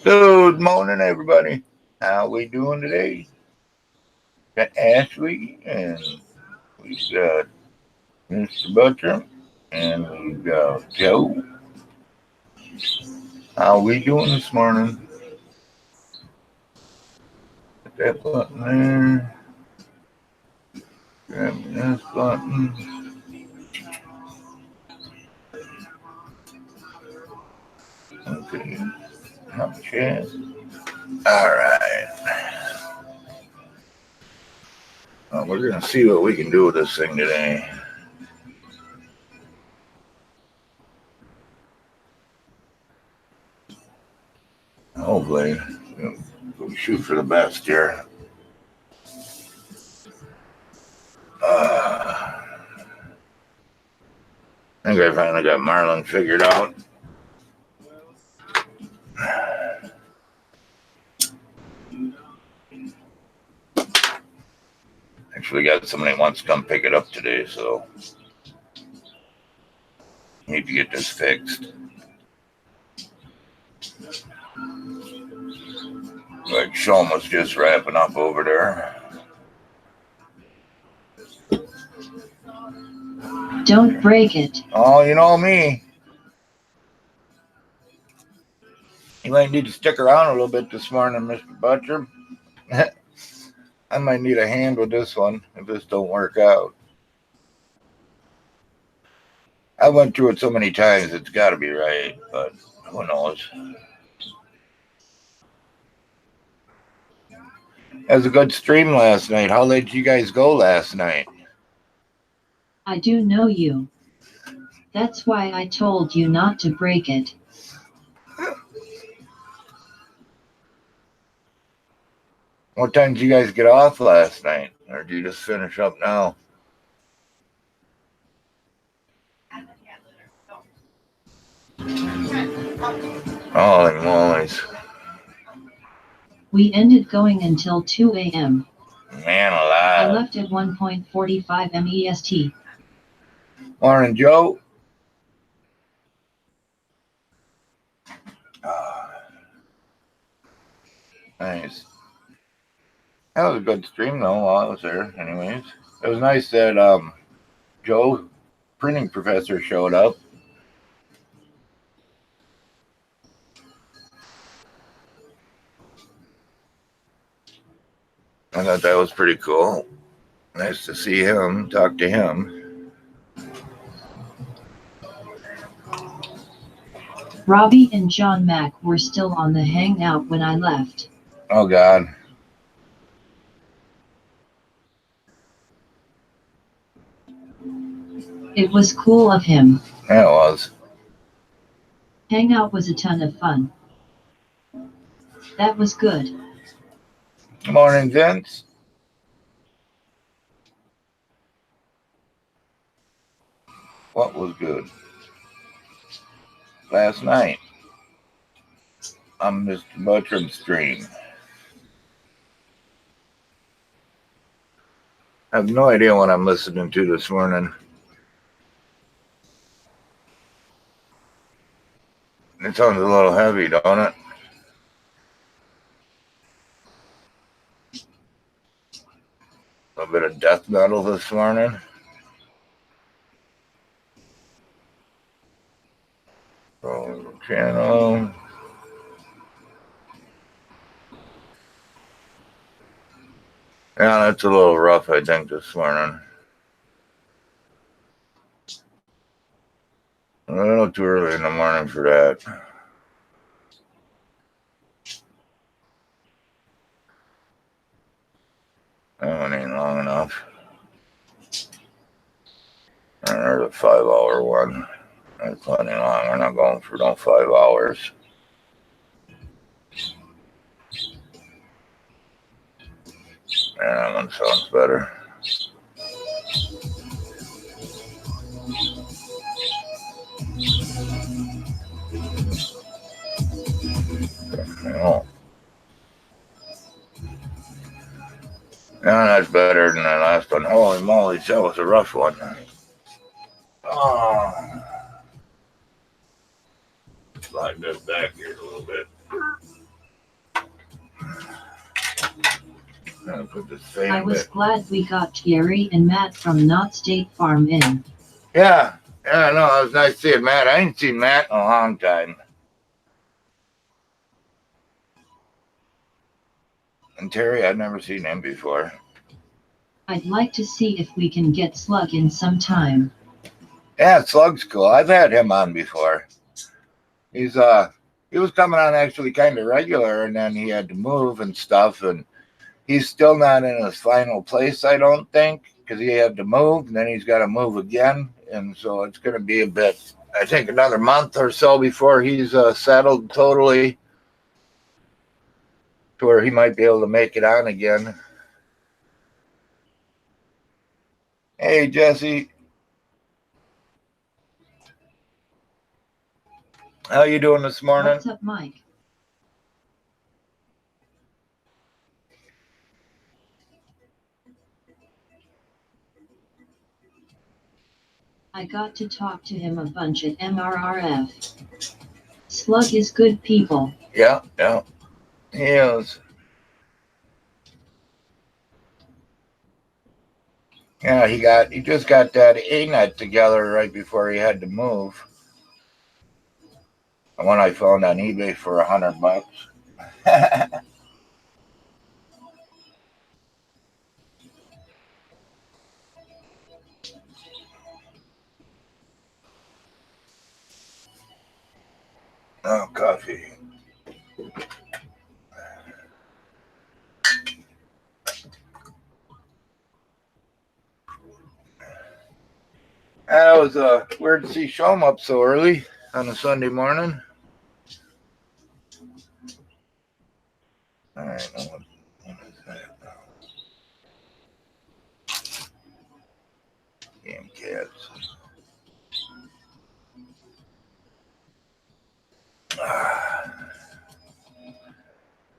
Good morning, everybody. How we doing today? Got Ashley, and we got Mr. Butcher, and we got Joe. How we doing this morning? Hit that button there. Grab this button. Okay. Hot chat. All right. Well, we're gonna see what we can do with this thing today. Hopefully, we'll shoot for the best here. I think I finally got Marlin figured out. Actually, got somebody who wants to come pick it up today, so need to get this fixed. Like Sean was just wrapping up over there. Don't break it. Oh, you know me. You might need to stick around a little bit this morning, Mr. Butcher. I might need a hand with this one if this don't work out. I went through it so many times, it's got to be right, but who knows? It was a good stream last night. How late did you guys go last night? I do know you. That's why I told you not to break it. What time did you guys get off last night? Or did you just finish up now? Holy mollies. We ended going until 2 a.m. Man I alive. left at 1:45 MEST. Morning, Joe. Nice. That was a good stream, though, while I was there, anyways. It was nice that Joe, printing professor, showed up. I thought that was pretty cool. Nice to see him, talk to him. Robbie and John Mack were still on the Hangout when I left. Oh, God. It was cool of him. Yeah, it was. Hangout was a ton of fun. That was good. Good morning, Vince. What was good? Last night on Mr. Butcher's stream. I have no idea what I'm listening to this morning. It sounds a little heavy, don't it? A little bit of death metal this morning. Channel. Yeah, that's a little rough, I think, this morning. A little too early in the morning for that. That one ain't long enough. And there's a 5-hour one. That's plenty long. We're not going for no 5 hours. Yeah, that one sounds better. Oh. Yeah, that's better than that last one. Holy moly, that was a rough one. Oh. Slide this back here a little bit. I'll put this I fan was back. glad we got Thierry and Matt from Not State Farm in. Yeah, no, it was nice seeing Matt. I ain't seen Matt in a long time. And Terry, I'd never seen him before. I'd like to see if we can get Slug in sometime. Yeah, Slug's cool. I've had him on before. He was coming on actually kind of regular, and then he had to move and stuff, and he's still not in his final place, I don't think, because he had to move, and then he's got to move again, and so it's going to be a bit, I think, another month or so before he's settled totally to where he might be able to make it on again. Hey, Jesse. How you doing this morning? What's up, Mike? I got to talk to him a bunch at MRRF. Slug is good people. Yeah, he is. Yeah, he just got that A-net together right before he had to move. The one I found on eBay for $100. Oh, coffee. It was weird to see Shom up so early on a Sunday morning. All right, what is that? Damn cats.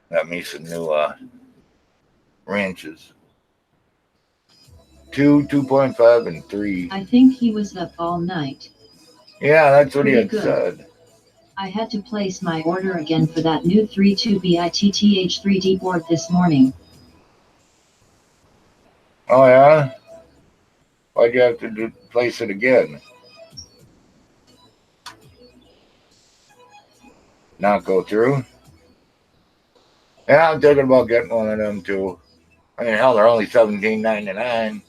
Got me some new wrenches. 2, 2.5, and 3. I think he was up all night. Yeah, that's what he Pretty had good. said. I had to place my order again for that new 3.2 by-Teknetek 3D board this morning. Oh, yeah? Why'd you have to place it again? Not go through? Yeah, I'm thinking about getting one of them too. I mean, hell, they're only $17.99.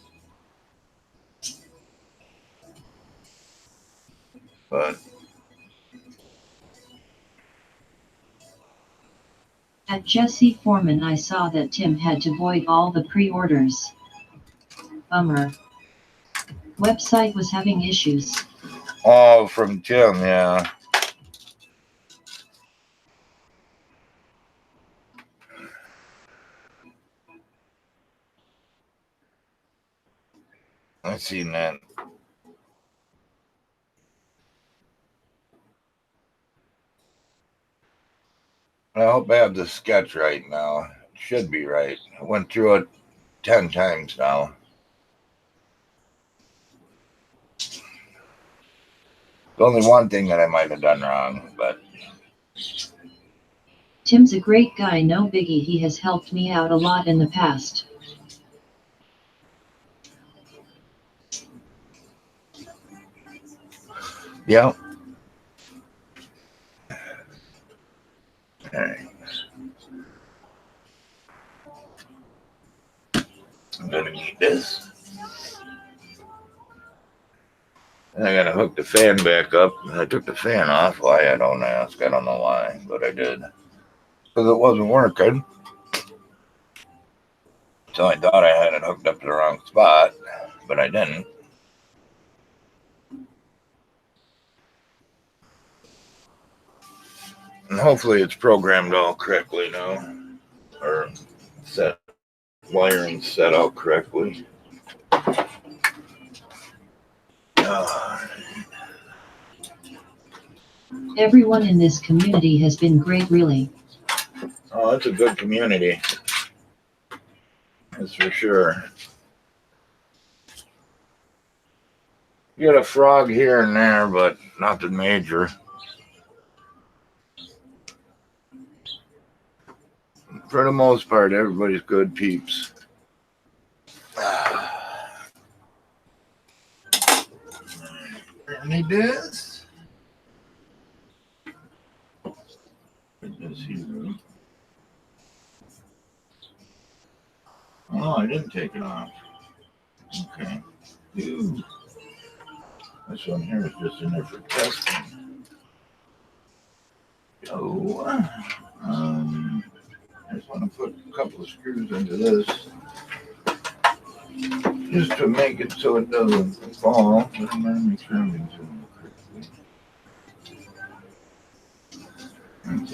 But At Jesse Foreman I saw that Tim had to void all the pre-orders. Bummer. Website was having issues. oh, from Tim, yeah. I've seen that. I hope I have the sketch right now. It should be right. I went through it 10 times now. There's only one thing that I might have done wrong, but Tim's a great guy, no biggie. He has helped me out a lot in the past. yeah. All right. I'm gonna need this. And I gotta hook the fan back up. I took the fan off. Why, I don't ask. I don't know why, but I did. Because it wasn't working. So I thought I had it hooked up to the wrong spot, but I didn't. And hopefully it's programmed all correctly now. Or set wiring set out correctly. Everyone in this community has been great, really. Oh, it's a good community. That's for sure. You got a frog here and there, but nothing major. for the most part, everybody's good peeps. Any this? Oh, I didn't take it off. Okay. Ooh. This one here is just in there for testing. So, I just want to put a couple of screws into this just to make it so it doesn't fall. But I'm going to make sure everything's in correctly.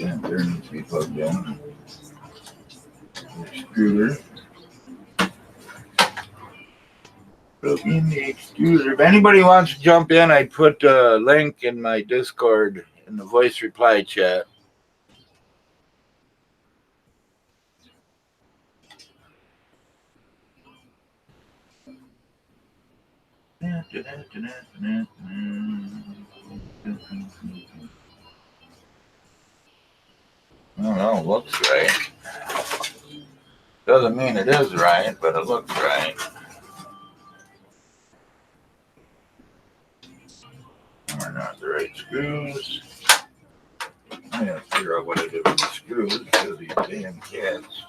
Okay, there needs to be plugged in. Extruder. Plug in the extruder. If anybody wants to jump in, I put a link in my Discord in the voice reply chat. I don't know, it looks right. Doesn't mean it is right, but it looks right. We're not the right screws. I gotta figure out what I did with the screws because these damn cats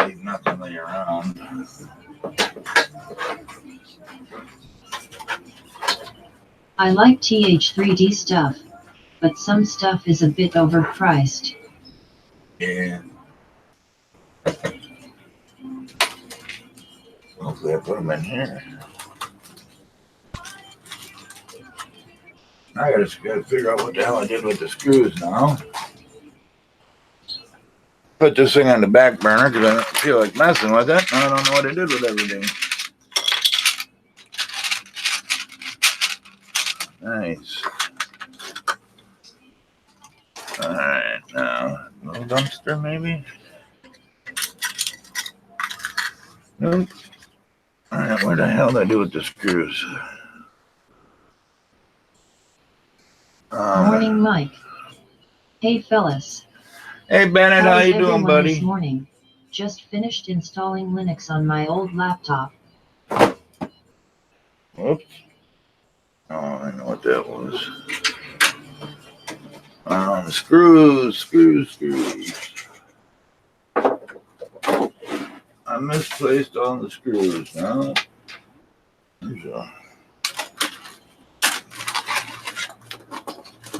leave nothing lay around. I like TH3D stuff, but some stuff is a bit overpriced. Yeah. Hopefully I put them in here. I gotta figure out what the hell I did with the screws now. Put this thing on the back burner because I don't feel like messing with it. I don't know what I did with everything. Nice. Alright, now, little dumpster maybe? Nope. Alright, what the hell did I do with the screws? Morning, Mike. Hey, fellas. Hey, Bennett, how you doing, buddy? This morning. Just finished installing Linux on my old laptop. Whoops. Oh, I know what that was. Screws. I misplaced all the screws now.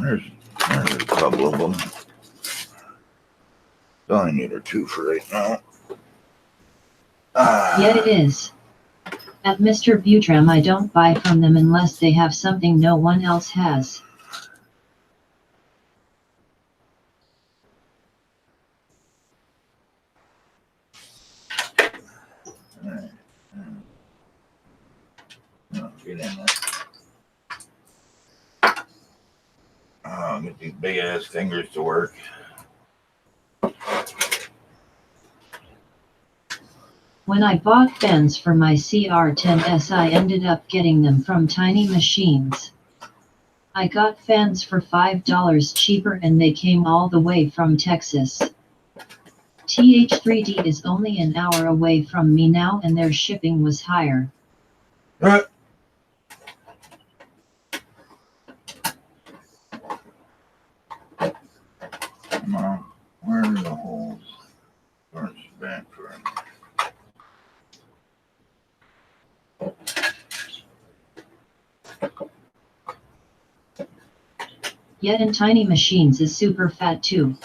There's a couple of them. All I need are two for right now. Yeah, it is. At Mr. Butram, I don't buy from them unless they have something no one else has. All right. No, get in there. Get these big ass fingers to work. When I bought fans for my cr-10s, I ended up getting them from Tiny Machines. I got fans for $5 cheaper and they came all the way from Texas. TH3D is only an hour away from me now and their shipping was higher. Come on, where are the holes? Where's the back for it? Yet in Tiny Machines is super fat too.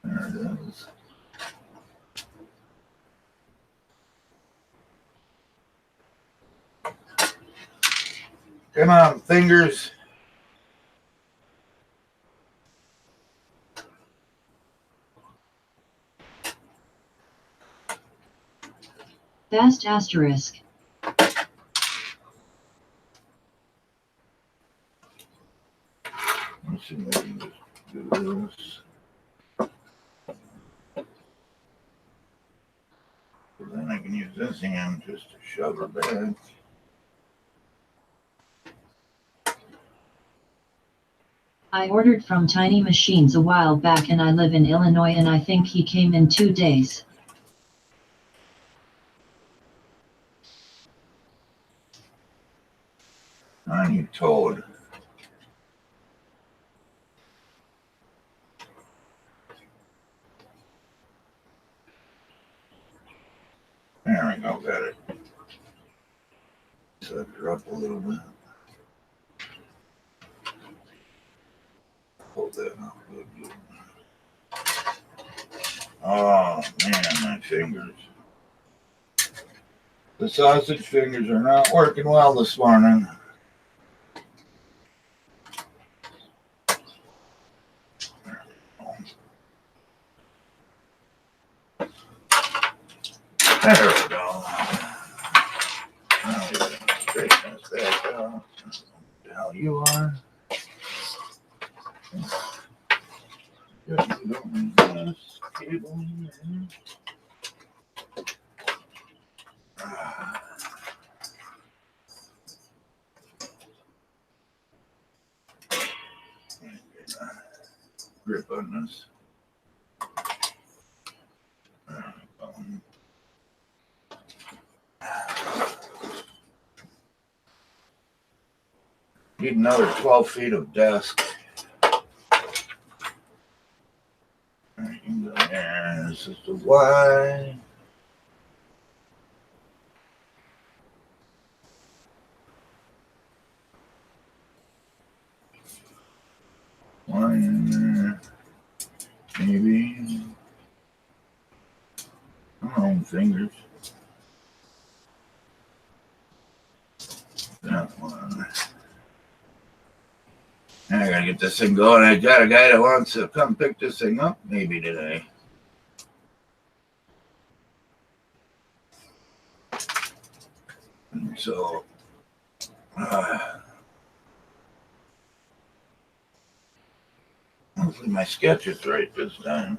There it is. Come on, fingers. Fast asterisk. Let's see if I can just do this. Then I can use this hand just to shove her back. I ordered from Tiny Machines a while back and I live in Illinois and I think he came in 2 days. Tiny Toad. There we go, got it. Set her up a little bit. Hold that up. Good. Oh man, my fingers. The sausage fingers are not working well this morning. There we go. Now we're going to straighten this back out. The hell you are. Good, you don't need this cable here. Grip on this. Need another 12 feet of desk. There you go there. This is the Y. One in there. Maybe. My own fingers. That one. I gotta get this thing going. I got a guy that wants to come pick this thing up maybe today. And so, hopefully my sketch is right this time.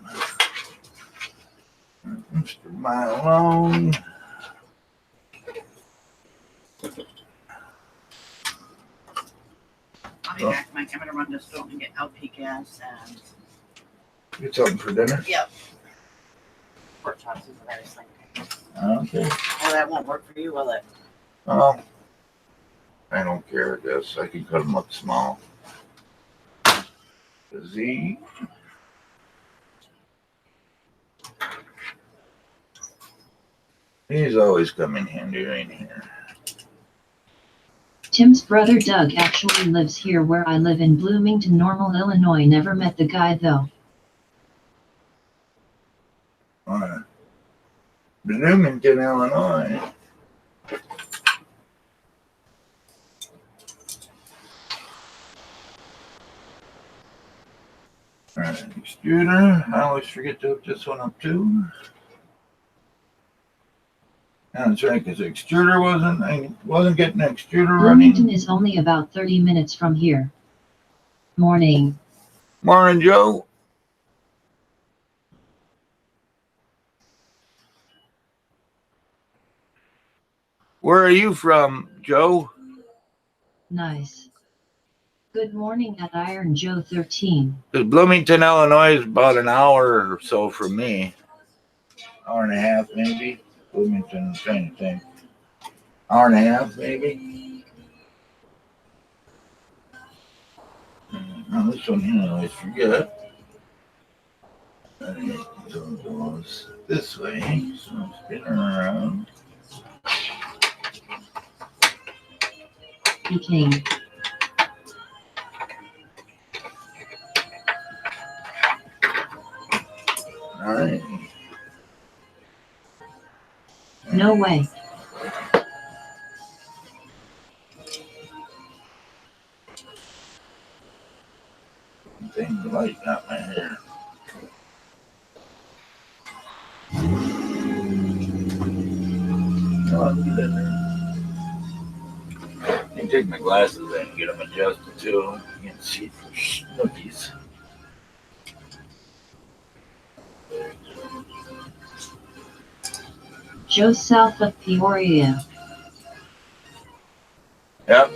Mr. Marlin. I'll be back, Mike. I'm gonna run to the store and get LP gas and Get something for dinner? yep. Pork chops is what I was thinking. Okay. Well, that won't work for you, will it? Oh, I don't care, I guess. I can cut them up small. The Z. These always come in handy right here. Tim's brother Doug actually lives here where I live in Bloomington, Normal, Illinois. Never met the guy though. Bloomington, Illinois. Alright, extruder. I always forget to hook this one up too. That's right, because the extruder wasn't getting the extruder Bloomington running. is only about 30 minutes from here. Morning. Morning, Joe. Where are you from, Joe? Nice. Good morning at Iron Joe 13. Because Bloomington, Illinois is about an hour or so from me. Hour and a half, maybe. Bloomington, same thing. Hour and a half, maybe. Now, this one here, I always forget. So it goes this way. So spin around. King. All right. No way. Thing the light got my hair. Oh, get in there. I can take my glasses in and get them adjusted too. You can see for snookies. Joe south of Peoria. Yep.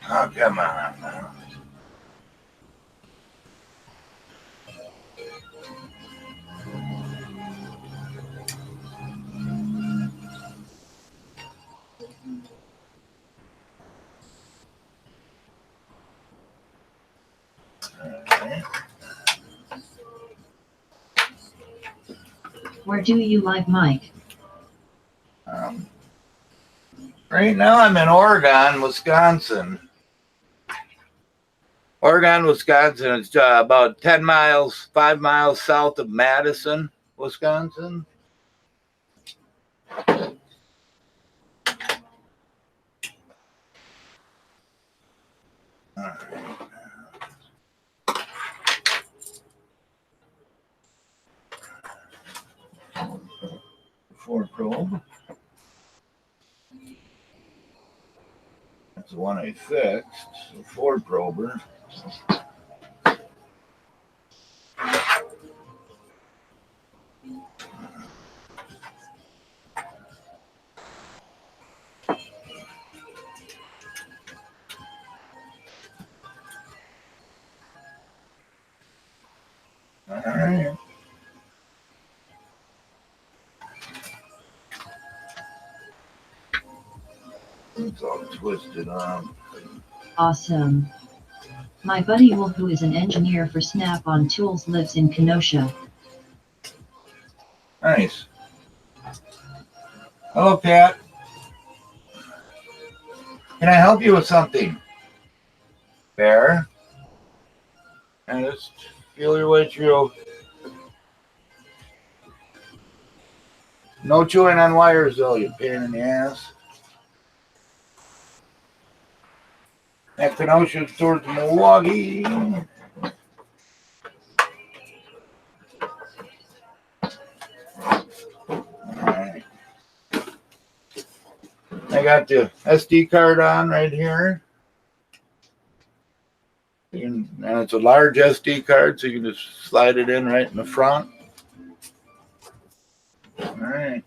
Oh, come on now. Where do you live, Mike? Right now I'm in Oregon, Wisconsin. Oregon, Wisconsin. It's about 10 miles, 5 miles south of Madison, Wisconsin. All right. Ford probe. That's the one I fixed. The Ford prober. All right. It's all twisted on. Awesome. My buddy Will, who is an engineer for Snap-on Tools, lives in Kenosha. Nice. Hello, Pat. Can I help you with something? Bear? And just feel your way through. No chewing on wires, though, you pain in the ass. At Kenosha towards Milwaukee. Alright. I got the SD card on right here. And it's a large SD card, so you can just slide it in right in the front. Alright.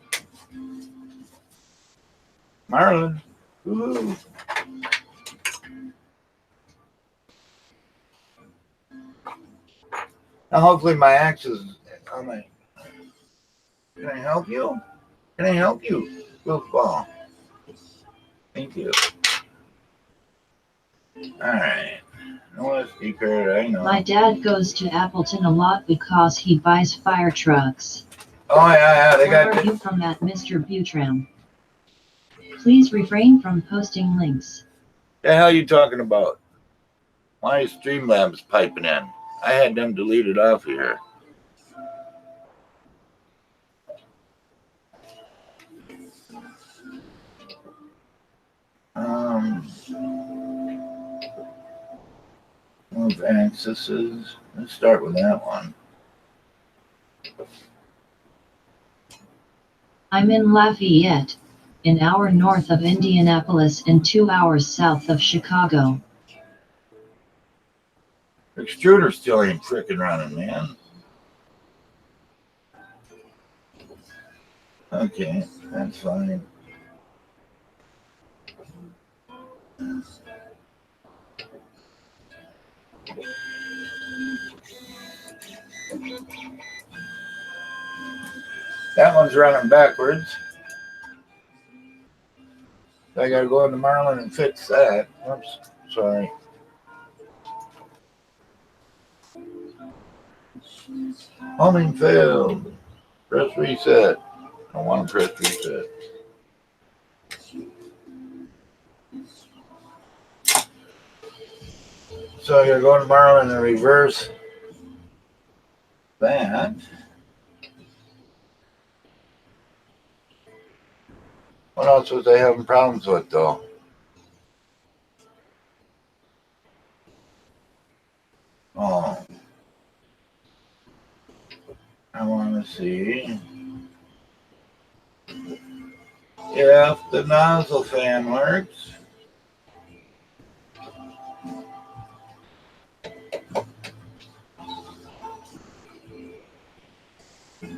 Marlin. Ooh. Now hopefully my axe is on my... Can I help you? Can I help you? Goofball. Thank you. Alright. No SD card, I know. My dad goes to Appleton a lot because he buys fire trucks. Oh, yeah, they Where got are you from at Mr. Butram? Please refrain from posting links. The hell are you talking about? Why is Streamlabs piping in? I had them deleted off here. Move accesses. Let's start with that one. I'm in Lafayette, an hour north of Indianapolis and 2 hours south of Chicago. Extruder still ain't frickin' running, man. Okay, that's fine. That one's running backwards. So I gotta go into Marlin and fix that. Oops, sorry. Homing failed. Press reset. I want to press reset. So I gotta go into Marlin and reverse that. What else was I having problems with, though? Oh. I want to see if the nozzle fan works.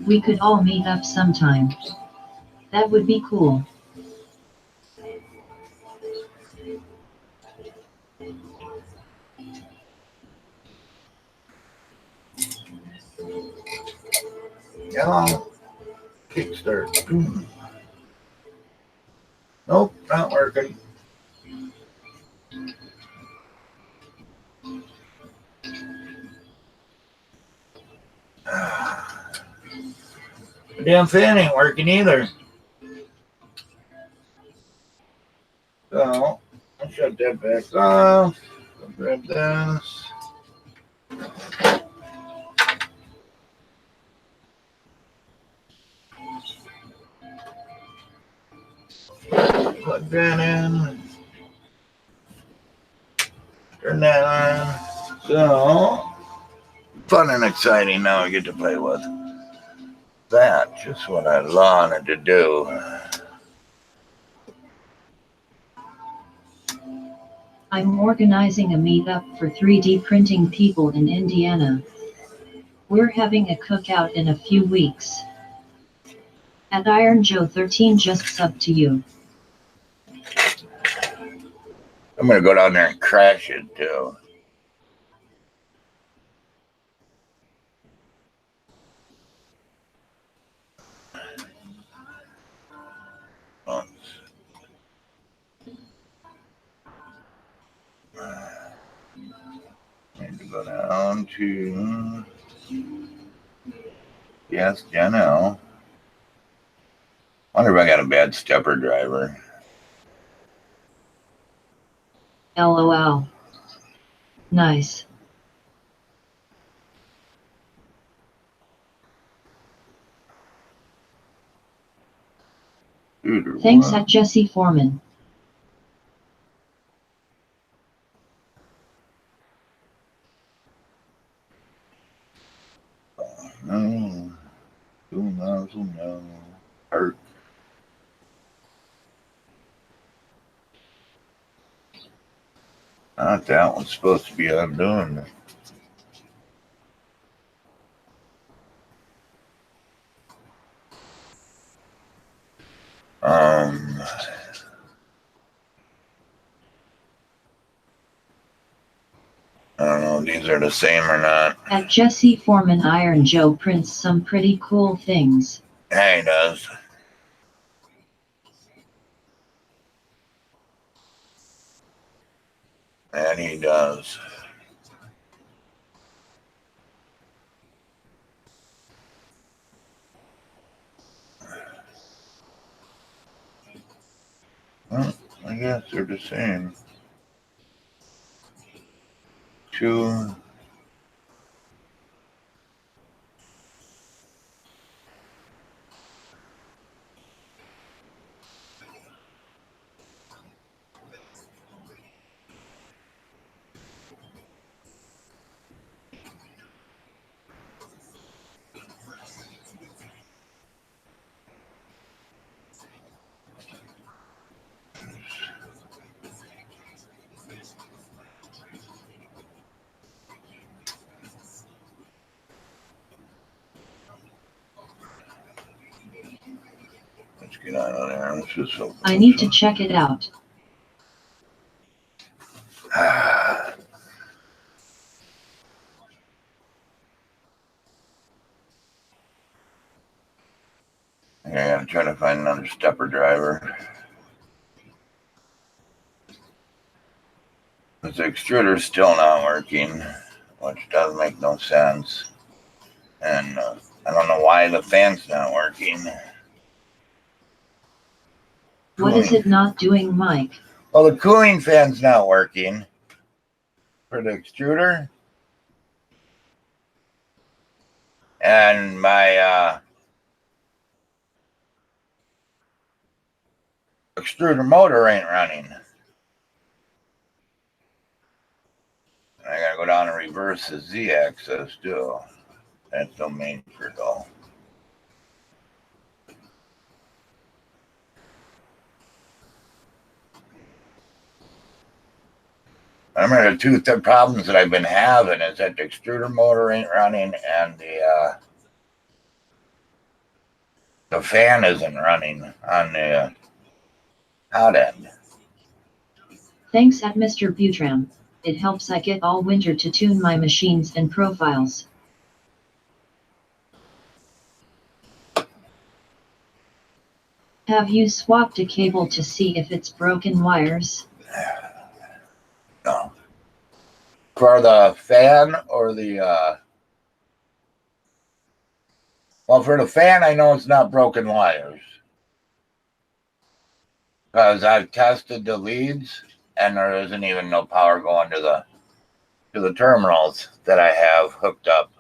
We could all meet up sometime. That would be cool. Come on. Kickstart. Nope, not working. damn fan ain't working either. So I'll shut that back off. I'll grab this. Plug that in. Turn that on. So fun and exciting now I get to play with that. Just what I wanted to do. I'm organizing a meetup for 3D printing people in Indiana. We're having a cookout in a few weeks. At Iron Joe 13, just sub to you. I'm gonna go down there and crash it too. Need to go down to yes, Gen L. Wonder if I got a bad stepper driver. LOL. Nice. Thanks at Jesse Foreman. No. No. Hurt. Not that one's supposed to be undoing. I don't know if these are the same or not. At Jesse Foreman, Iron Joe prints some pretty cool things. Yeah, he does. And he does. Well, I guess they're the same. Two. Let's get out of there. Let's just open I need to check it out. I gotta try to find another stepper driver. The extruder's still not working, which does make no sense. And I don't know why the fan's not working. What is it not doing, Mike? Well, the cooling fan's not working for the extruder. And my extruder motor ain't running. I gotta go down and reverse the Z-axis too. That's no major though. I remember the two problems that I've been having is that the extruder motor ain't running and the fan isn't running on the hot end. Thanks at Mr. Butram. It helps I get all winter to tune my machines and profiles. Have you swapped a cable to see if it's broken wires? No. For the fan or the Well, for the fan, I know it's not broken wires. Because I've tested the leads, and there isn't even no power going to the terminals that I have hooked up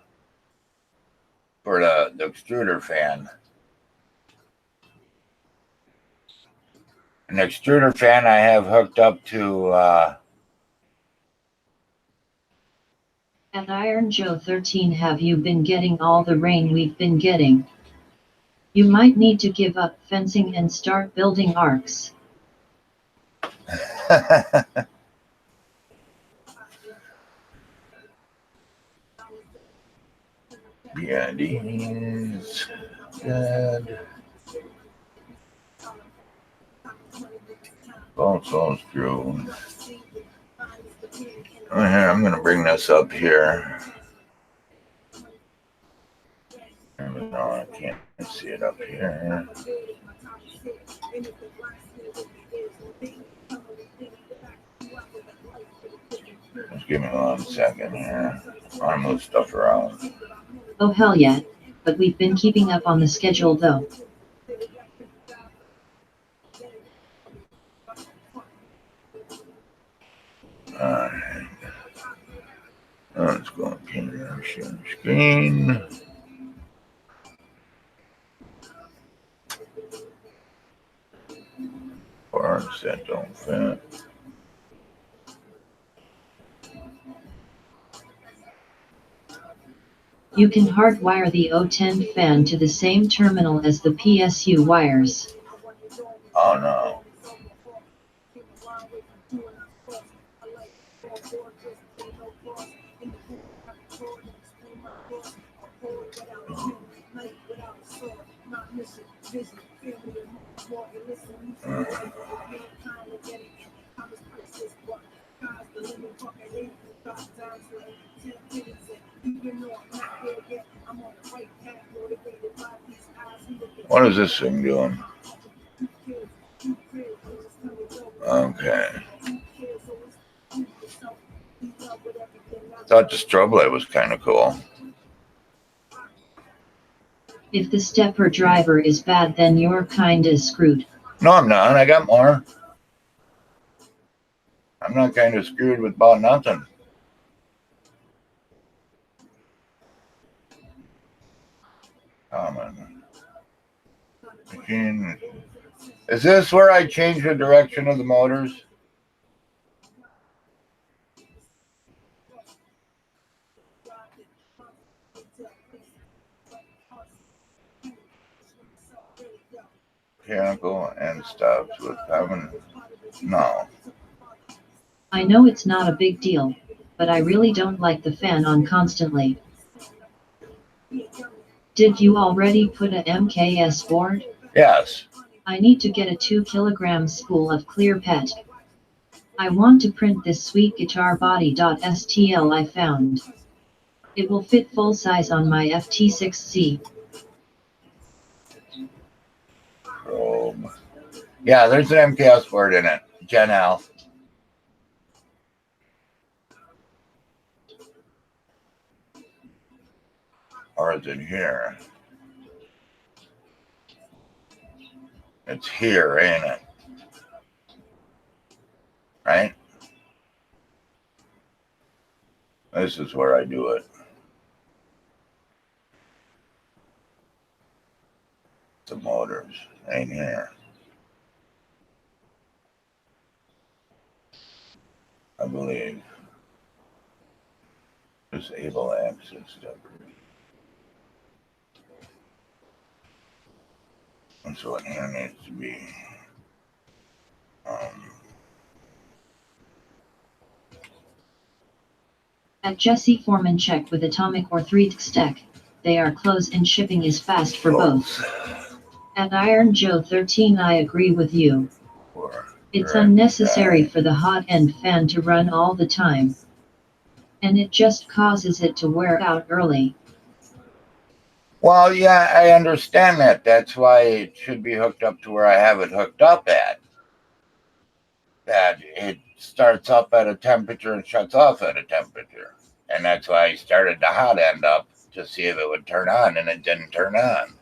for the extruder fan. An extruder fan I have hooked up to At Iron Joe 13, have you been getting all the rain we've been getting? You might need to give up fencing and start building arcs. yeah, these good. Also screw. I'm going to bring this up here. No, I can't see it up here. Just give me 1 second here. I'll move stuff around. Oh hell yeah, but we've been keeping up on the schedule though. Alright. Let's go up here, share screen. Parts that don't fit. You can hardwire the O10 fan to the same terminal as the PSU wires. Oh no. What is this thing doing? Okay. Thought the strobe light was kind of cool. If the stepper driver is bad, then you're kinda screwed. No, I'm not. I got more. I'm not kind of screwed with about nothing. Common. Machine. Is this where I change the direction of the motors? Mechanical and stops with having no. I know it's not a big deal, but I really don't like the fan on constantly. Did you already put a MKS board? Yes. I need to get a 2 kilogram spool of clear PET. I want to print this sweet guitar body.stl I found. It will fit full size on my FT6C. Chrome. Yeah, there's an MKS board in it. Gen L. Or is it here? It's here, ain't it? Right? This is where I do it. The motors ain't here. I believe. Disable access stepper. And so in here needs to be At Jesse Foreman check with Atomic or 3-Teknetek. They are close and shipping is fast for both. At Iron Joe 13, I agree with you. It's unnecessary for the hot end fan to run all the time. And it just causes it to wear out early. Well, yeah, I understand that. That's why it should be hooked up to where I have it hooked up at. That it starts up at a temperature and shuts off at a temperature. And that's why I started the hot end up to see if it would turn on, and it didn't turn on.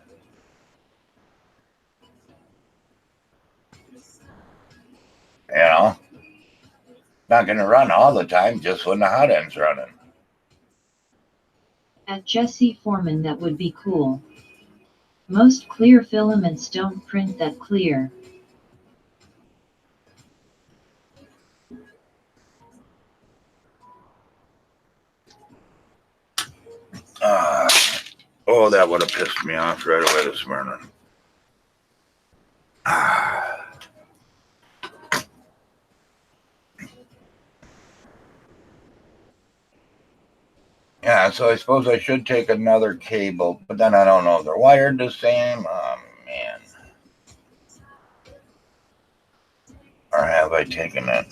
You know, not going to run all the time, just when the hot end's running. At Jesse Foreman, that would be cool. Most clear filaments don't print that clear. Oh, that would have pissed me off right away this morning. Yeah, so I suppose I should take another cable, but then I don't know if they're wired the same. Oh, man. Or have I taken it?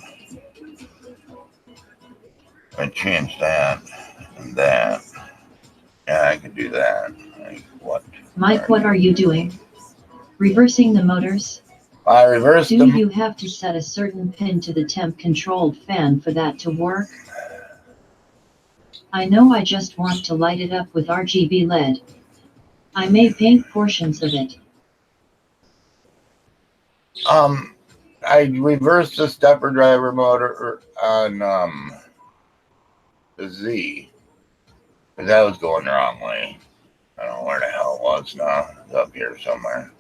I changed that and that. Yeah, I could do that. Like, what? Mike, what are you doing? Reversing the motors? I reversed Do them. you have to set a certain pin to the temp-controlled fan for that to work? I know, I just want to light it up with RGB LED. I may paint portions of it. I reversed the stepper driver motor on the Z, because that was going the wrong way. I don't know where the hell it was now. It's up here somewhere.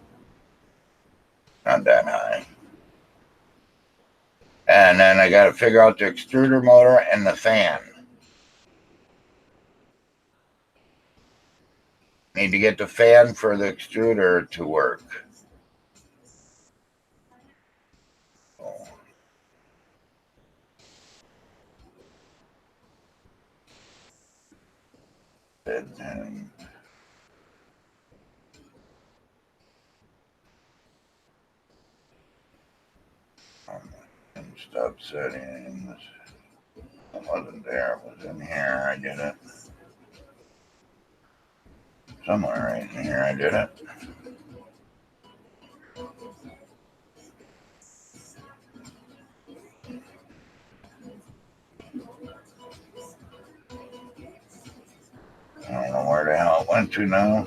Not that high. And then I got to figure out the extruder motor and the fan. Need to get the fan for the extruder to work. Oh. And stop settings. It wasn't there. It was in here. I did it. Somewhere right in here I did it. I don't know where the hell it went to now.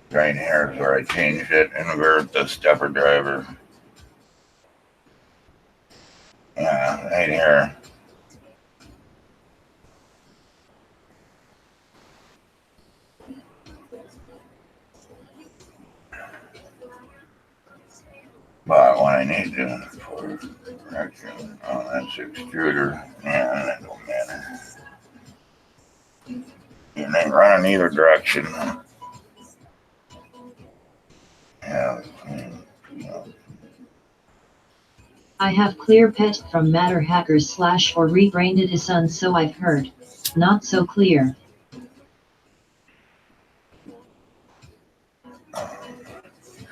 Right here is where I changed it. Invert the stepper driver. Yeah, right here. But what I need to for correction, oh, that's the extruder. Yeah, that don't matter. It ain't running either direction. Yeah. I have clear pet from Matter Hackers / or rebranded his son, so I've heard. Not so clear.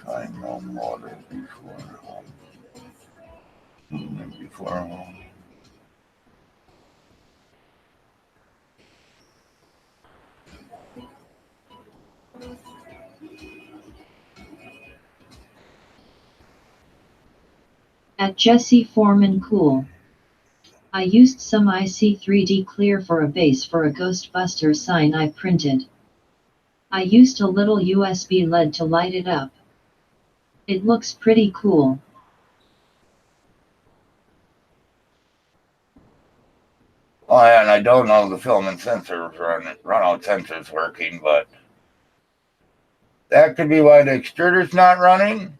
Find no water before home. Before home. At Jesse Foreman, cool. I used some IC3D clear for a base for a Ghostbuster sign I printed. I used a little USB LED to light it up. It looks pretty cool. Oh, yeah, and I don't know the filament sensor runout sensor's working, but that could be why the extruder's not running,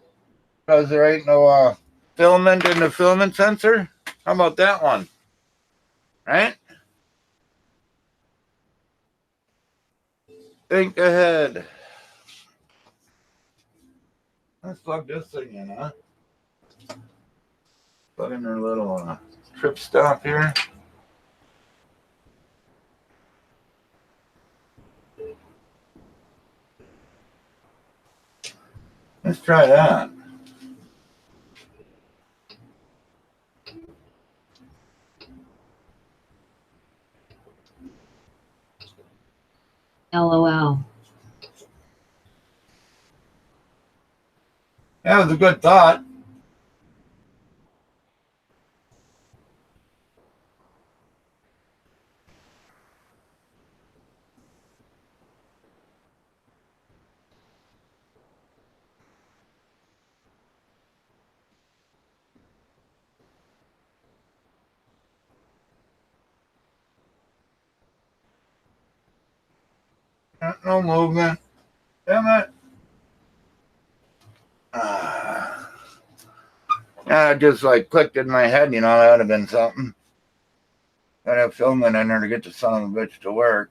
because there ain't no filament in the filament sensor. How about that one? Right? Think ahead. Let's plug this thing in, huh? Plug in our little trip stop here. Let's try that. LOL. That was a good thought. No movement. Damn it. I just like clicked in my head, you know, that would have been something. Gotta have filament in there to get the son of a bitch to work.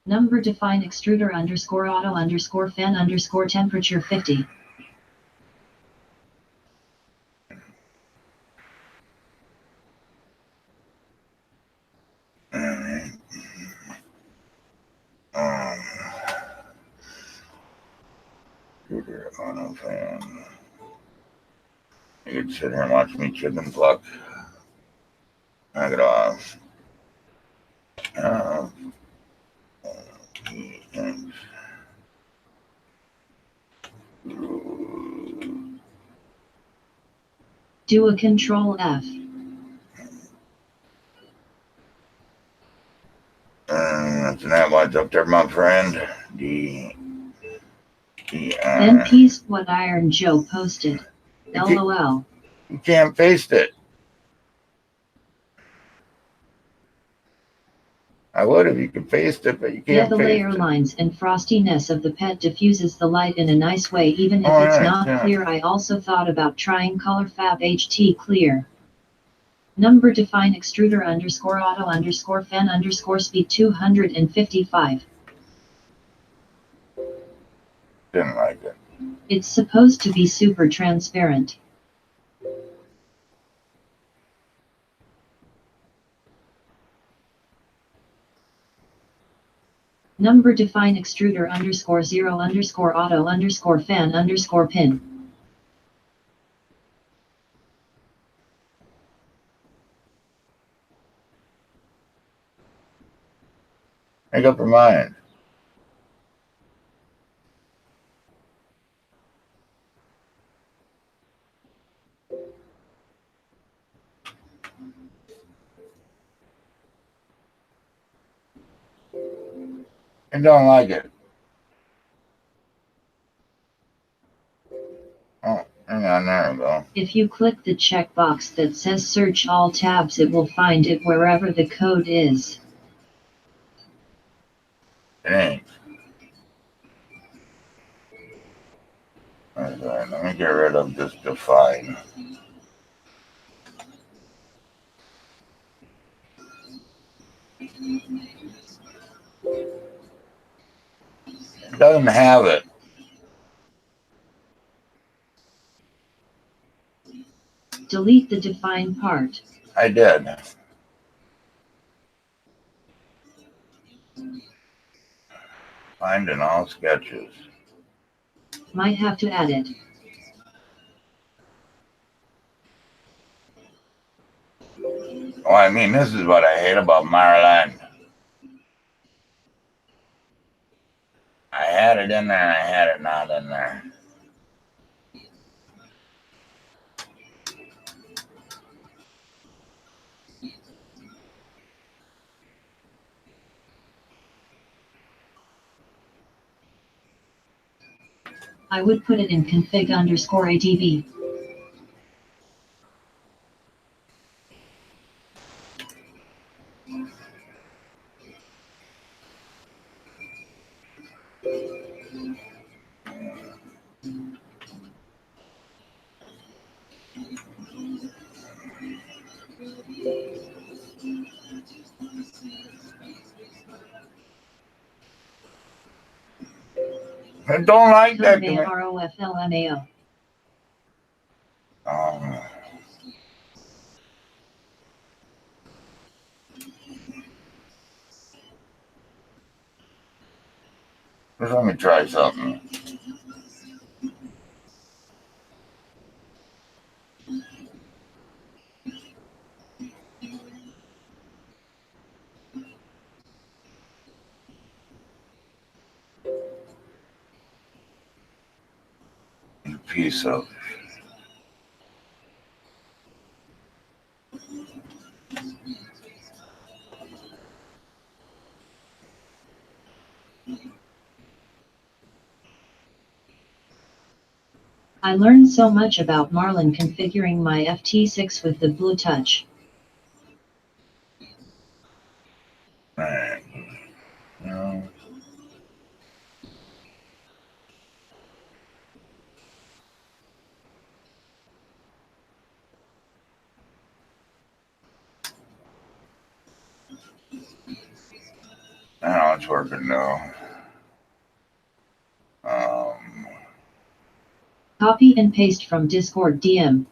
Number define extruder underscore auto underscore fan underscore temperature 50. Alright. Extruder auto fan. You could sit here and watch me chicken pluck. Knock it off. Thanks. Do a control F. That's that what's up there, my friend. Then piece what Iron Joe posted. LOL. You can't paste it. I would if you could paste it, but you can't. Yeah, the layer lines and frostiness of the pet diffuses the light in a nice way, even if it's not clear. I also thought about trying color fab HT clear. Number define extruder underscore auto underscore fan underscore speed 255. Didn't like it. It's supposed to be super transparent. Number define extruder underscore 0 underscore auto underscore fan underscore pin. Make up your mind. I don't like it. Oh, hang on, there we go. If you click the checkbox that says search all tabs, it will find it wherever the code is. It ain't. All right, let me get rid of this define. It doesn't have it. Delete the define part. I did. Find in all sketches. Might have to add it. Oh, I mean, this is what I hate about Marlin. I had it in there, I had it not in there. I would put it in config underscore ADB. I don't like that. ROFLMAO. Let me try something. A piece of. I learned so much about Marlin configuring my FT6 with the Blue Touch. Alright, it's working now. Copy and paste from Discord DM.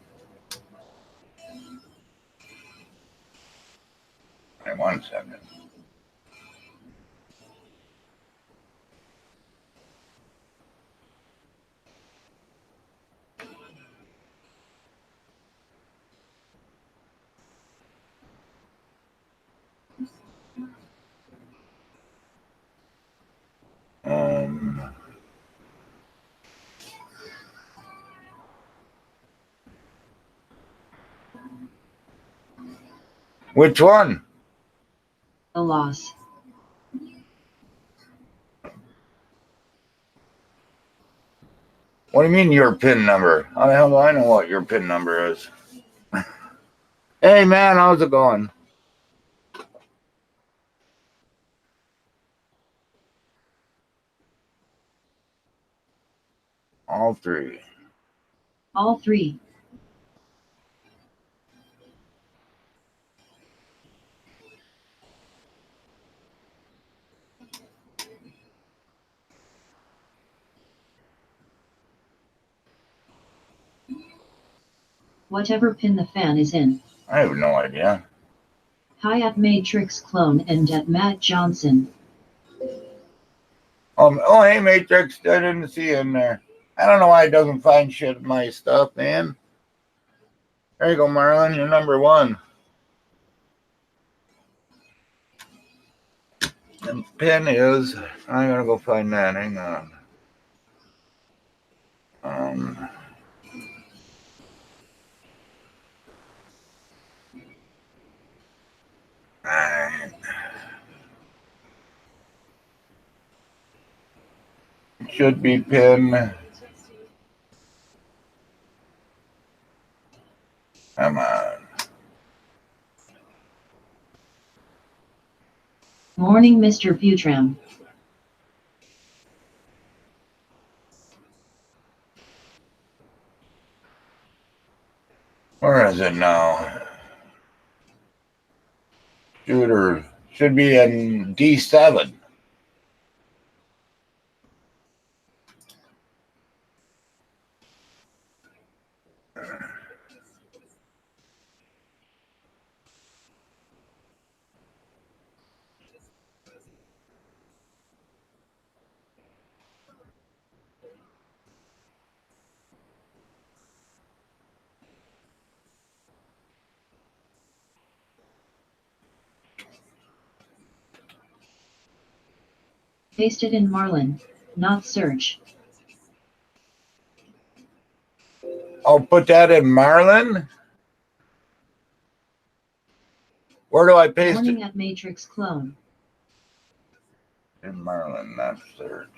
Wait 1 second. Which one? A loss. What do you mean your PIN number? How the hell do I know what your PIN number is? Hey man, how's it going? All three. All three. Whatever pin the fan is in. I have no idea. Hi at Matrix Clone and at Matt Johnson. Oh, hey, Matrix. I didn't see you in there. I don't know why it doesn't find shit in my stuff, man. There you go, Marlin. You're number one. And pin is... I gotta go find that. Hang on. Alright. It should be pin... Come on. Morning, Mr. Butram. Where is it now? Shooter should be in D7. Paste it in Marlin, not search. I'll put that in Marlin. Where do I paste Morning it? at Matrix Clone. In Marlin, not search.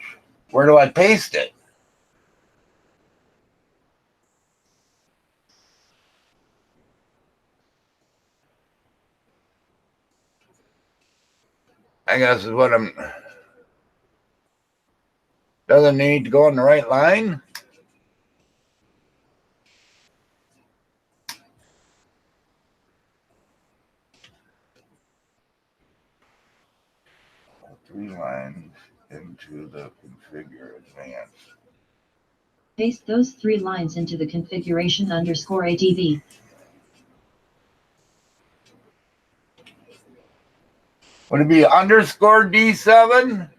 Where do I paste it? I guess is what I'm... Doesn't need to go in the right line? Three lines into the configure advanced. Paste those 3 lines into the configuration _ATV. Would it be underscore D7?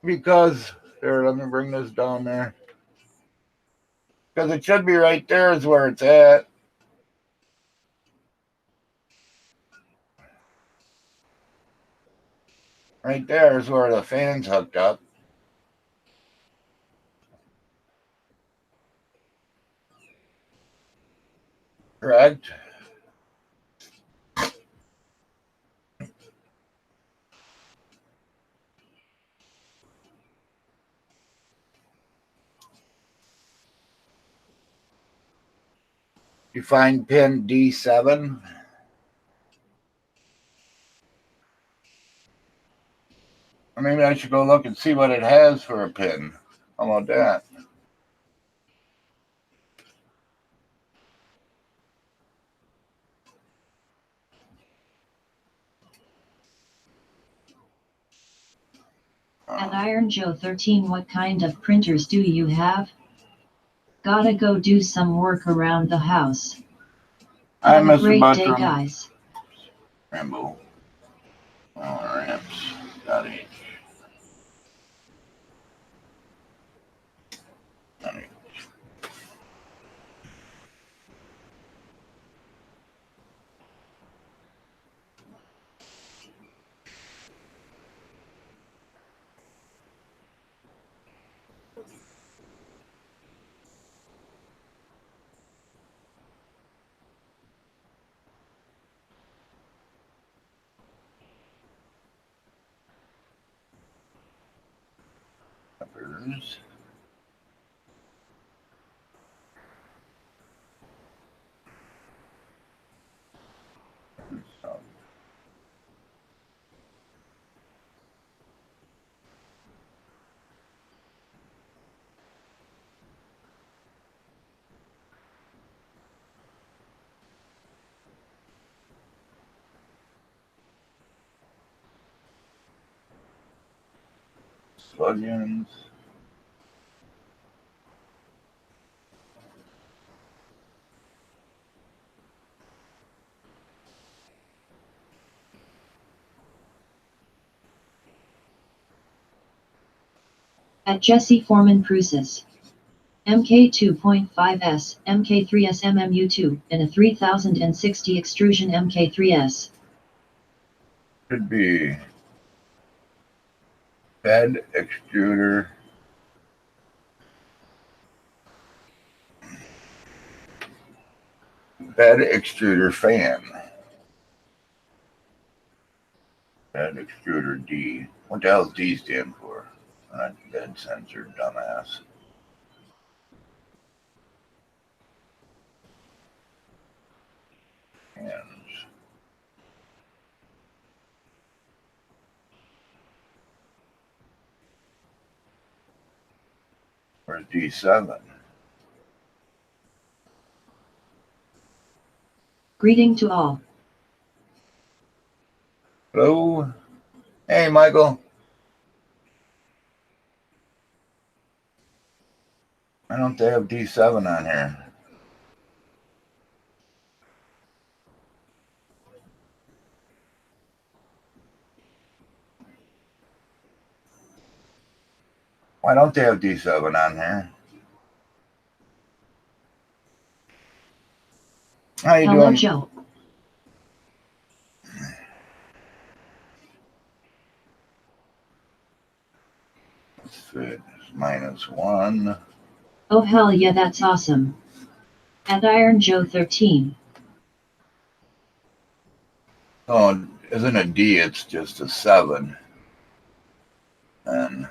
Because, here, let me bring this down there. Because it should be right there is where it's at. Right there is where the fan's hooked up. Correct? You find pin D7. Or maybe I should go look and see what it has for a pin. How about that? And Iron Joe 13, what kind of printers do you have? Gotta go do some work around the house. I'm Have a Mr. great day, Buttram. guys. Rambo. Ramps. Got it. Peppers. Plugins. At Jesse Foreman Cruises. MK2.5S, MK3S MMU2, and a 3060 extrusion MK3S. Could be bed extruder. Bed extruder fan. Bed extruder D. What the hell does D stand for? Not bed sensor, dumbass. Hands. Where's D7? Greeting to all. Hello? Hey, Michael. Why don't they have D7 on here? Why don't they have D7 on here? How you Hello, doing? Joe. Fit -1. Oh hell yeah, that's awesome. At Iron Joe 13. Oh, isn't a D, it's just a 7. And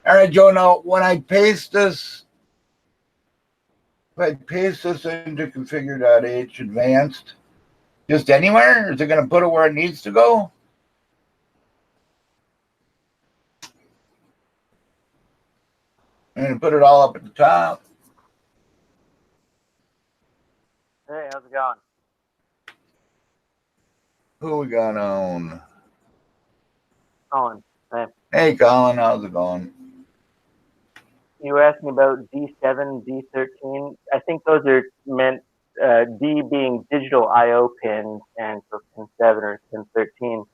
all right, Joe, now when I paste this, if I paste this into configure.h advanced, just anywhere? Is it going to put it where it needs to go? And put it all up at the top? Hey, how's it going? Who we got on? Colin, hey. Hey, Colin, how's it going? You were asking about D7, D13. I think those are meant, D being digital I/O pins, and so pin 7 or pin 13.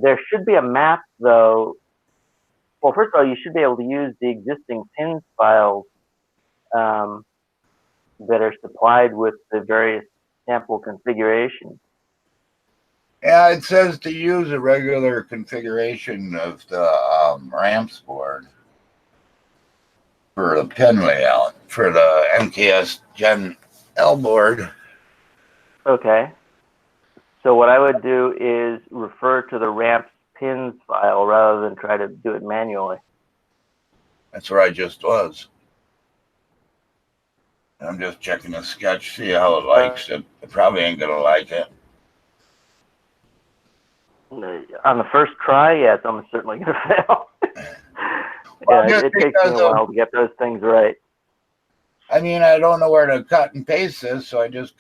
There should be a map, though. Well, first of all, you should be able to use the existing pins files that are supplied with the various sample configurations. Yeah, it says to use a regular configuration of the ramps board for the pin layout for the MKS Gen L board. Okay. So what I would do is refer to the ramps pins file rather than try to do it manually. That's where I just was. I'm just checking the sketch, see how it likes it. It probably ain't gonna like it. On the first try, yeah, it's almost certainly going to fail. Well, Yeah, it takes me a while to get those things right. I mean, I don't know where to cut and paste this, so I just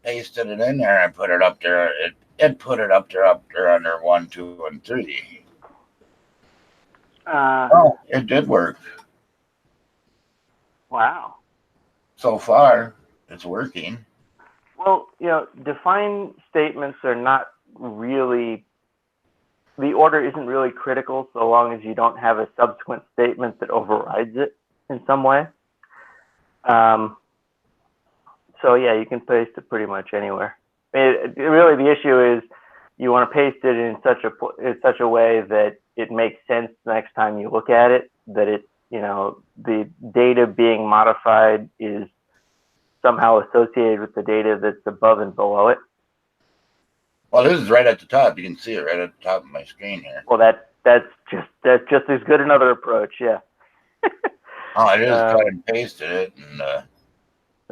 pasted it in there and put it up there. It put it up there under 1, 2, and 3. Oh, it did work. Wow. So far, it's working. Well, define statements are not really, the order isn't really critical so long as you don't have a subsequent statement that overrides it in some way. So yeah, you can paste it pretty much anywhere. Really, the issue is you want to paste it in such a way that it makes sense the next time you look at it, that the data being modified is somehow associated with the data that's above and below it. Well, this is right at the top. You can see it right at the top of my screen here. Well, that's just as good another approach, yeah. Oh, I just cut and pasted it, and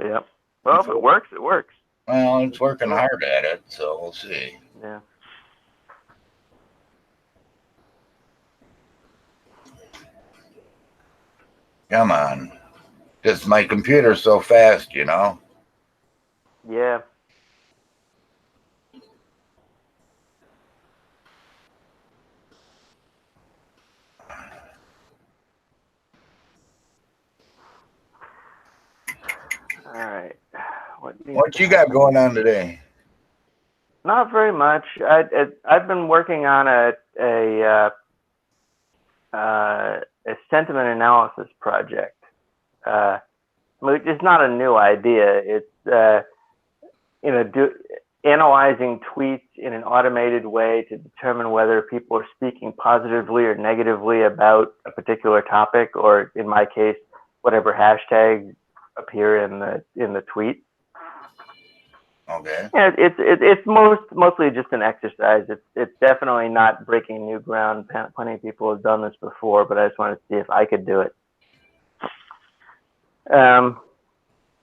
yeah. Well, if it works, it works. Well, it's working hard at it, so we'll see. Yeah. Come on. Just my computer's so fast, Yeah. All right. What you got going on today? Not very much. I've been working on a sentiment analysis project. It's not a new idea. It's analyzing tweets in an automated way to determine whether people are speaking positively or negatively about a particular topic, or in my case, whatever hashtags appear in the tweet. Okay. Yeah, it's mostly just an exercise. It's definitely not breaking new ground. Plenty of people have done this before, but I just wanted to see if I could do it.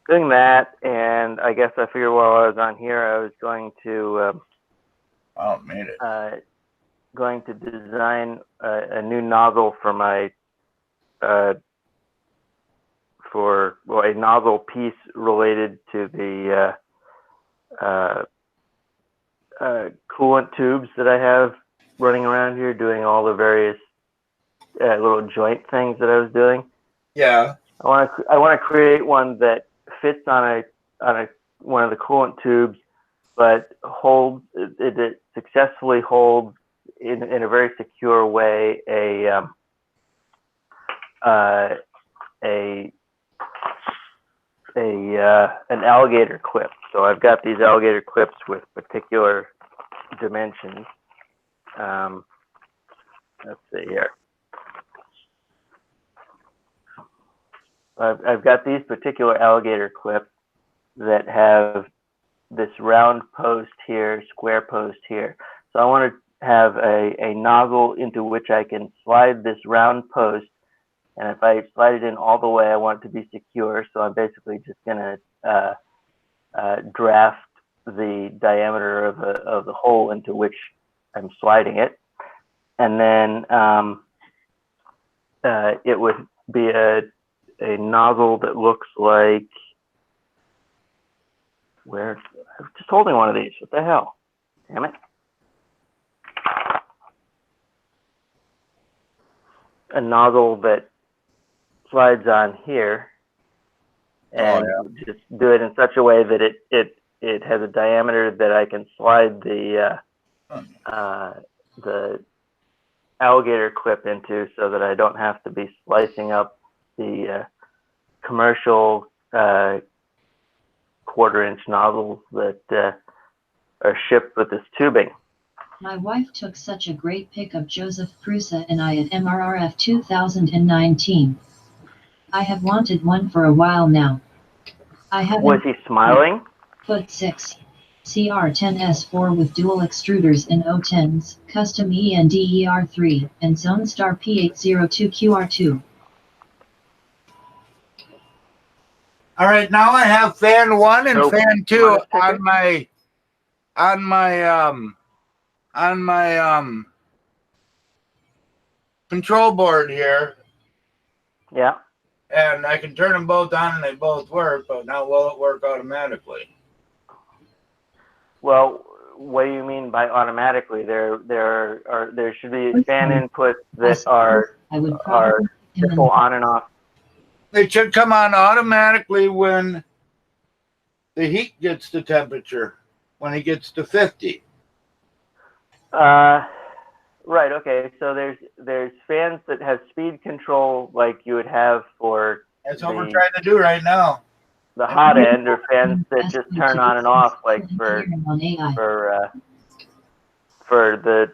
Doing that, and I guess I figured while I was on here, I was going to made it. Going to design a new nozzle for my a nozzle piece related to the coolant tubes that I have running around here, doing all the various little joint things that I was doing. Yeah. I want to create one that fits on one of the coolant tubes, but it successfully holds in a very secure way an alligator clip. So I've got these alligator clips with particular dimensions. Let's see here. I've got these particular alligator clips that have this round post here, square post here. So I want to have a nozzle into which I can slide this round post, and if I slide it in all the way, I want it to be secure. So I'm basically just going to draft the diameter of the hole into which I'm sliding it, and then it would be a nozzle that looks like, I'm just holding one of these. What the hell? Damn it. A nozzle that slides on here, and just do it in such a way that it has a diameter that I can slide the alligator clip into, so that I don't have to be slicing up the commercial quarter-inch nozzles that are shipped with this tubing. My wife took such a great pic of Joseph Prusa and I at MRRF 2019. I have wanted one for a while now. Was he smiling? Foot 6. cr-10s4 with dual extruders in 010s, custom ENDER3, and Zone Star P802QR2. All right, now I have fan 1 and fan 2 on my control board here. Yeah. And I can turn them both on and they both work, but now will it work automatically? Well, what do you mean by automatically? There should be fan inputs that are simple on and off. It should come on automatically when the heat gets to temperature, when it gets to 50. Right. Okay. So there's fans that have speed control, like you would have for That's what we're trying to do right now. The hot end, or fans that just turn on and off, like for the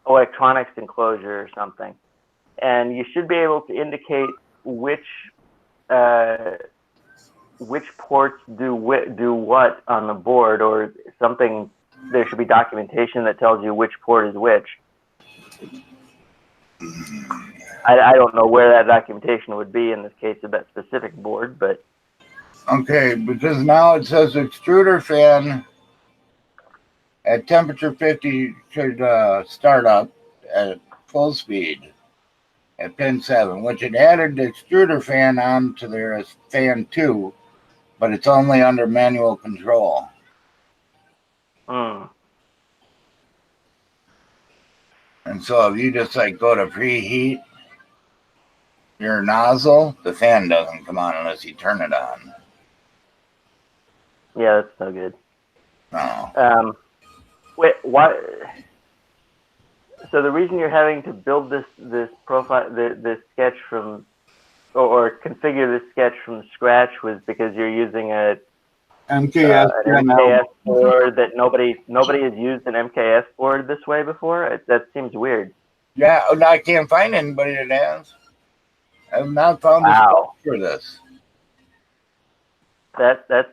electronics enclosure or something. And you should be able to indicate which ports do what on the board, or something. There should be documentation that tells you which port is which. I don't know where that documentation would be in this case of that specific board, but okay, because now it says extruder fan at temperature 50 should start up at full speed at pin 7, which it added the extruder fan on to there as fan 2, but it's only under manual control. And so if you just like go to preheat your nozzle, the fan doesn't come on unless you turn it on. Yeah, that's no good. No. Wait, what? So the reason you're having to build this profile, this sketch from, or configure this sketch from scratch, was because you're using an MKS board that nobody has used an MKS board this way before. That seems weird. Yeah, I can't find anybody that has. I've not found a spot for this. That's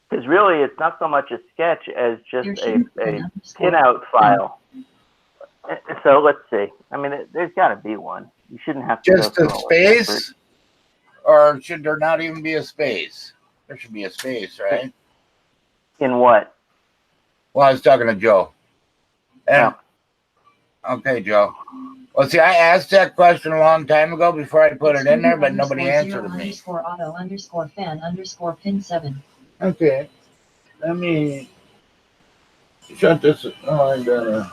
because really it's not so much a sketch as just a pinout file. So let's see. I mean, there's got to be one. You shouldn't have to just a space, or should there not even be a space? There should be a space, right? In what? Well, I was talking to Joe. And, okay, Joe. Well, see, I asked that question a long time ago before I put it in there, but nobody answered me. _auto_fan_pin 7. Okay. Let me shut this. Oh, I gotta.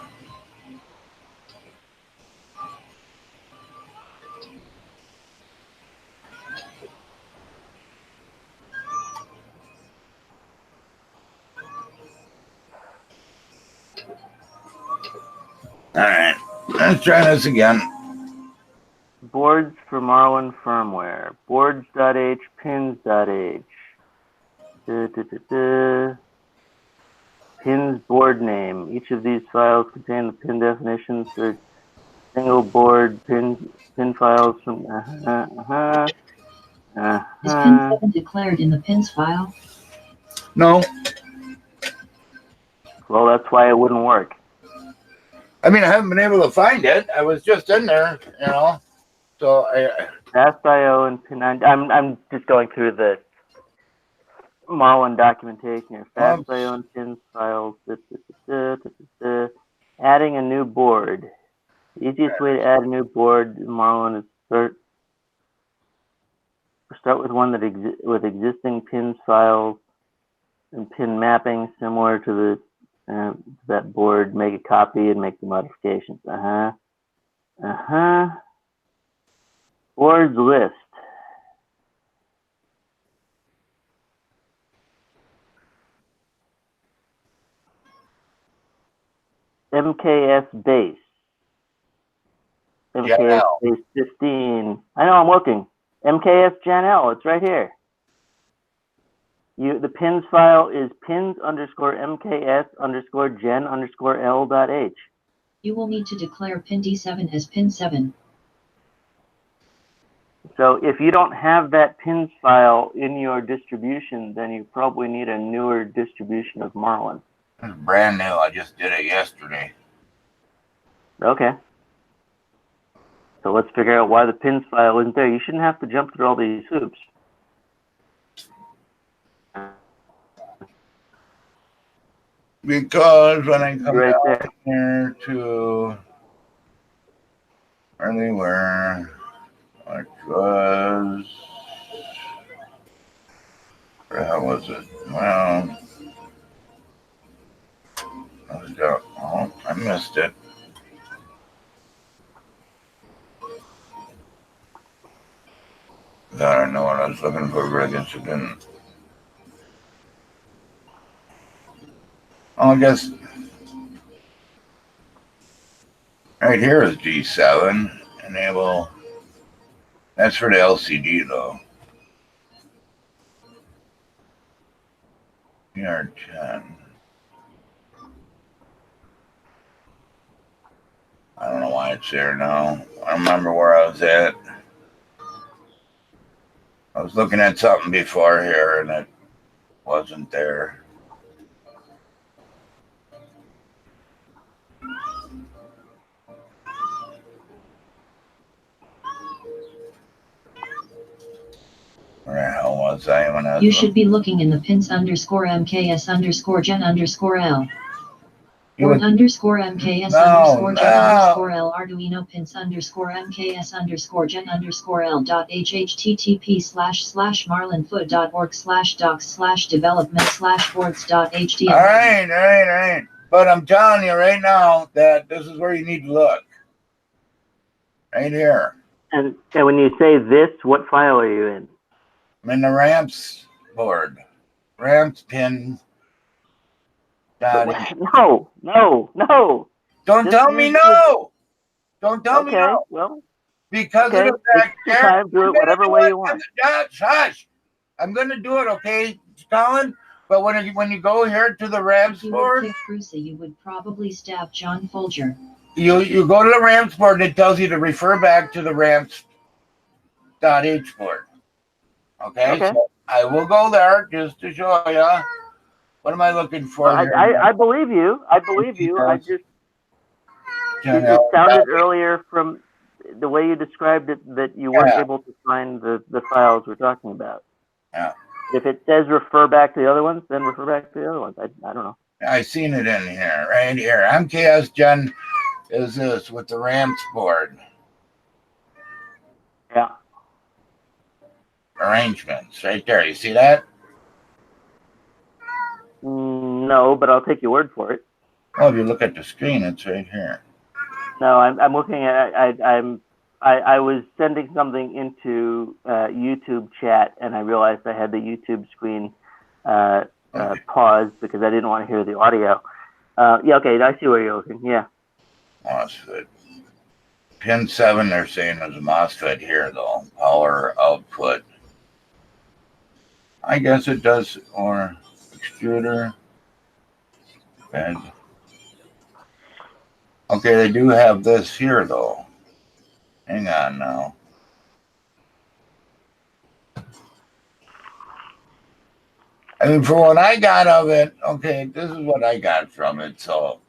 All right, let's try this again. Boards for Marlin firmware. Boards.h, pins.h. Pins board name. Each of these files contain the pin definitions for single board pin files from Is pin 7 declared in the pins file? No. Well, that's why it wouldn't work. I mean, I haven't been able to find it. I was just in there, you know. So Fast.io and pin 9. I'm just going through the Marlin documentation here. Fast.io and pins files. Adding a new board. The easiest way to add a new board in Marlin is start with one with existing pins files and pin mapping similar to that board. Make a copy and make the modifications. Boards list. MKS base. MKS base 15. I know, I'm looking. MKS Gen L, it's right here. The pins file is pins_MKS_Gen_L.h. You will need to declare pin D7 as pin 7. So if you don't have that pins file in your distribution, then you probably need a newer distribution of Marlin. It's brand new. I just did it yesterday. Okay. So let's figure out why the pins file isn't there. You shouldn't have to jump through all these hoops. Because when I come down here to where they were, which was, how was it? Well, oh, I missed it. I don't know what I was looking for, but I guess it didn't. Oh, I guess right here is G7. Enable. That's for the LCD though. cr-10. I don't know why it's there now. I remember where I was at. I was looking at something before here and it wasn't there. Where the hell was I when I was You should be looking in the pins _MKS_Gen_L. Board _MKS _Gen _L Arduino pins _MKS _Gen _L http://marlinfoot.org/docs/development/boards.html. All right. But I'm telling you right now that this is where you need to look. Right here. And when you say this, what file are you in? I'm in the ramps board. Ramps pin. No. Don't tell me no. Don't tell me no. Well, because okay. of the fact there, time, do it whatever way you want. Hush. I'm going to do it, okay, Colin? But when you go here to the ramps board, if you would pick you would probably stab John Folger. You go to the ramps board and it tells you to refer back to the ramps.h board. Okay, so I will go there just to show you. What am I looking for? Well, I believe you. I just it sounded earlier from the way you described it that you weren't able to find the files we're talking about. Yeah. If it says refer back to the other ones, then refer back to the other ones. I don't know. I seen it in here, right here. MKS Gen is this with the ramps board. Yeah. Arrangements right there. You see that? No, but I'll take your word for it. Well, if you look at the screen, it's right here. No, I'm looking at. I was sending something into YouTube chat, and I realized I had the YouTube screen paused because I didn't want to hear the audio. Yeah, okay, I see where you're looking. Yeah. MOSFET. Pin 7, they're saying is a MOSFET here, though. Power output. I guess it does, or extruder. Bed. Okay, they do have this here, though. Hang on now. I mean, for what I got of it, okay, this is what I got from it, so.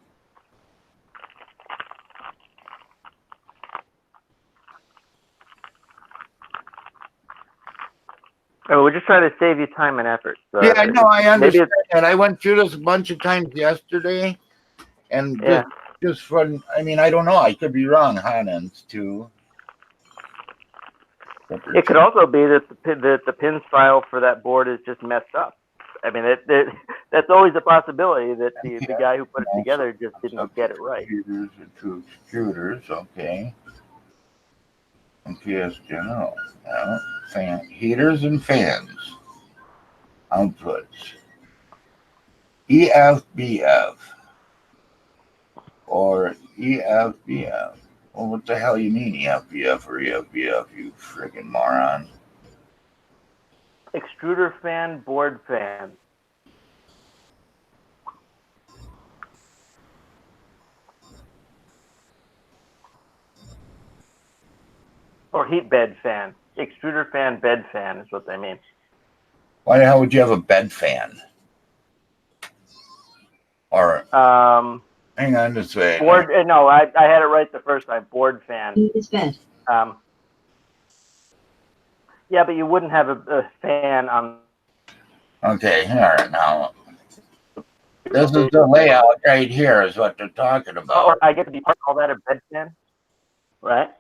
Oh, we're just trying to save you time and effort. So yeah, I know, I understand that. I went through this a bunch of times yesterday, and just from, I mean, I don't know, I could be wrong, Hanens, too. It could also be that the pins file for that board is just messed up. I mean, that's always a possibility that the guy who put it together just didn't get it right. Heaters and 2 extruders, okay. MKS General, fan heaters and fans. Outputs. EFBF or EFBF. Well, what the hell you mean EFBF or EFBF, you friggin' moron? Extruder fan, board fan. Or heat bed fan. Extruder fan, bed fan is what they mean. Why the hell would you have a bed fan? Or hang on this way. Board. No, I had it right the first time. Board fan. It's bed. Yeah, but you wouldn't have a fan on. Okay, all right, now. This is the layout right here is what they're talking about. Oh, I get to be part of all that a bed fan, right?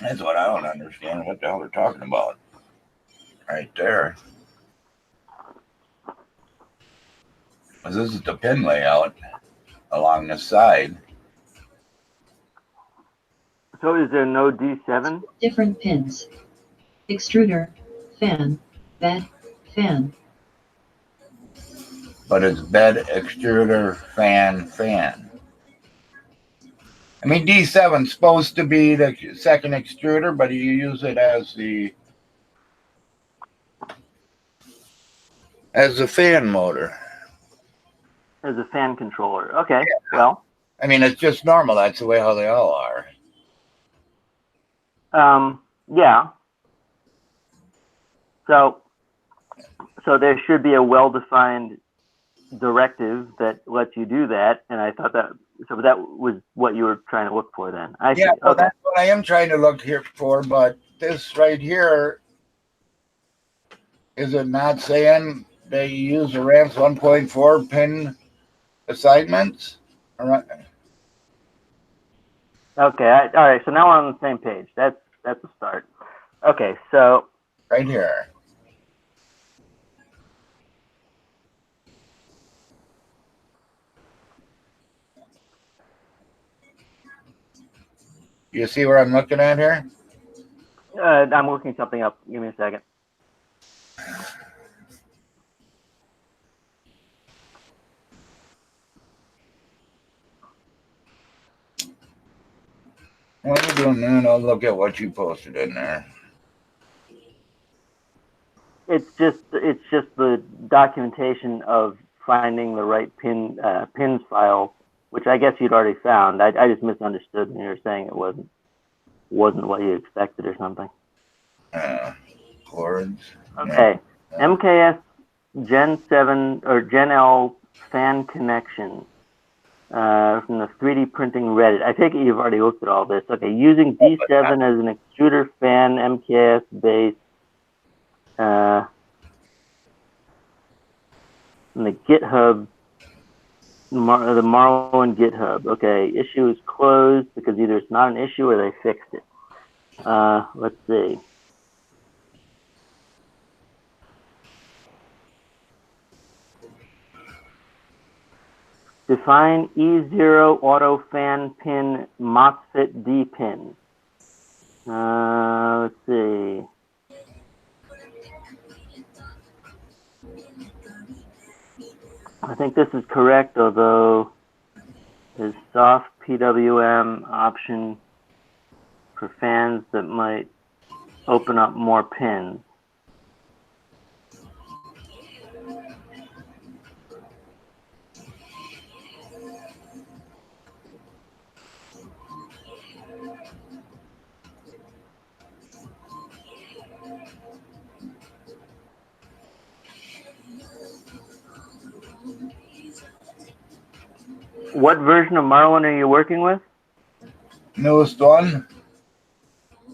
That's what I don't understand. What the hell they're talking about right there. Because this is the pin layout along the side. So is there no D7? Different pins. Extruder, fan, bed, fan. But it's bed, extruder, fan, fan. I mean, D7's supposed to be the second extruder, but you use it as the fan motor. As a fan controller. Okay, yeah. Well. I mean, it's just normal. That's the way how they all are. Yeah. So there should be a well-defined directive that lets you do that, and I thought that was what you were trying to look for then. I see. Well, okay. That's what I am trying to look here for, but this right here, is it not saying they use the RAM's 1.4 pin assignments? All right. Okay. All right. So now we're on the same page. That's a start. Okay. So right here. You see where I'm looking at here? I'm looking something up. Give me a second. While you're doing that, I'll look at what you posted in there. It's just the documentation of finding the right pins file, which I guess you'd already found. I just misunderstood when you were saying it wasn't what you expected or something. Chords. Okay. MKS Gen 7 or Gen L fan connection from the 3D printing Reddit. I take it you've already looked at all this. Okay. Using D7 as an extruder fan MKS base. In the GitHub, the Marlin GitHub. Okay, issue is closed because either it's not an issue or they fixed it. Let's see. Define E0 auto fan pin MOSFET D pin. Let's see. I think this is correct, although there's soft PWM option for fans that might open up more pins. What version of Marlin are you working with? Newest one.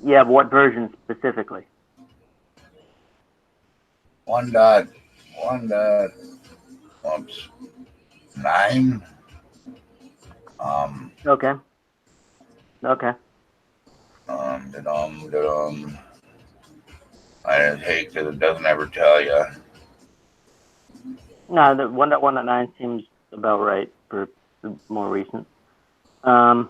Yeah, but what version specifically? 1.9. Okay. Okay. I just hate because it doesn't ever tell you. No, the 1.1.9 seems about right for the more recent. I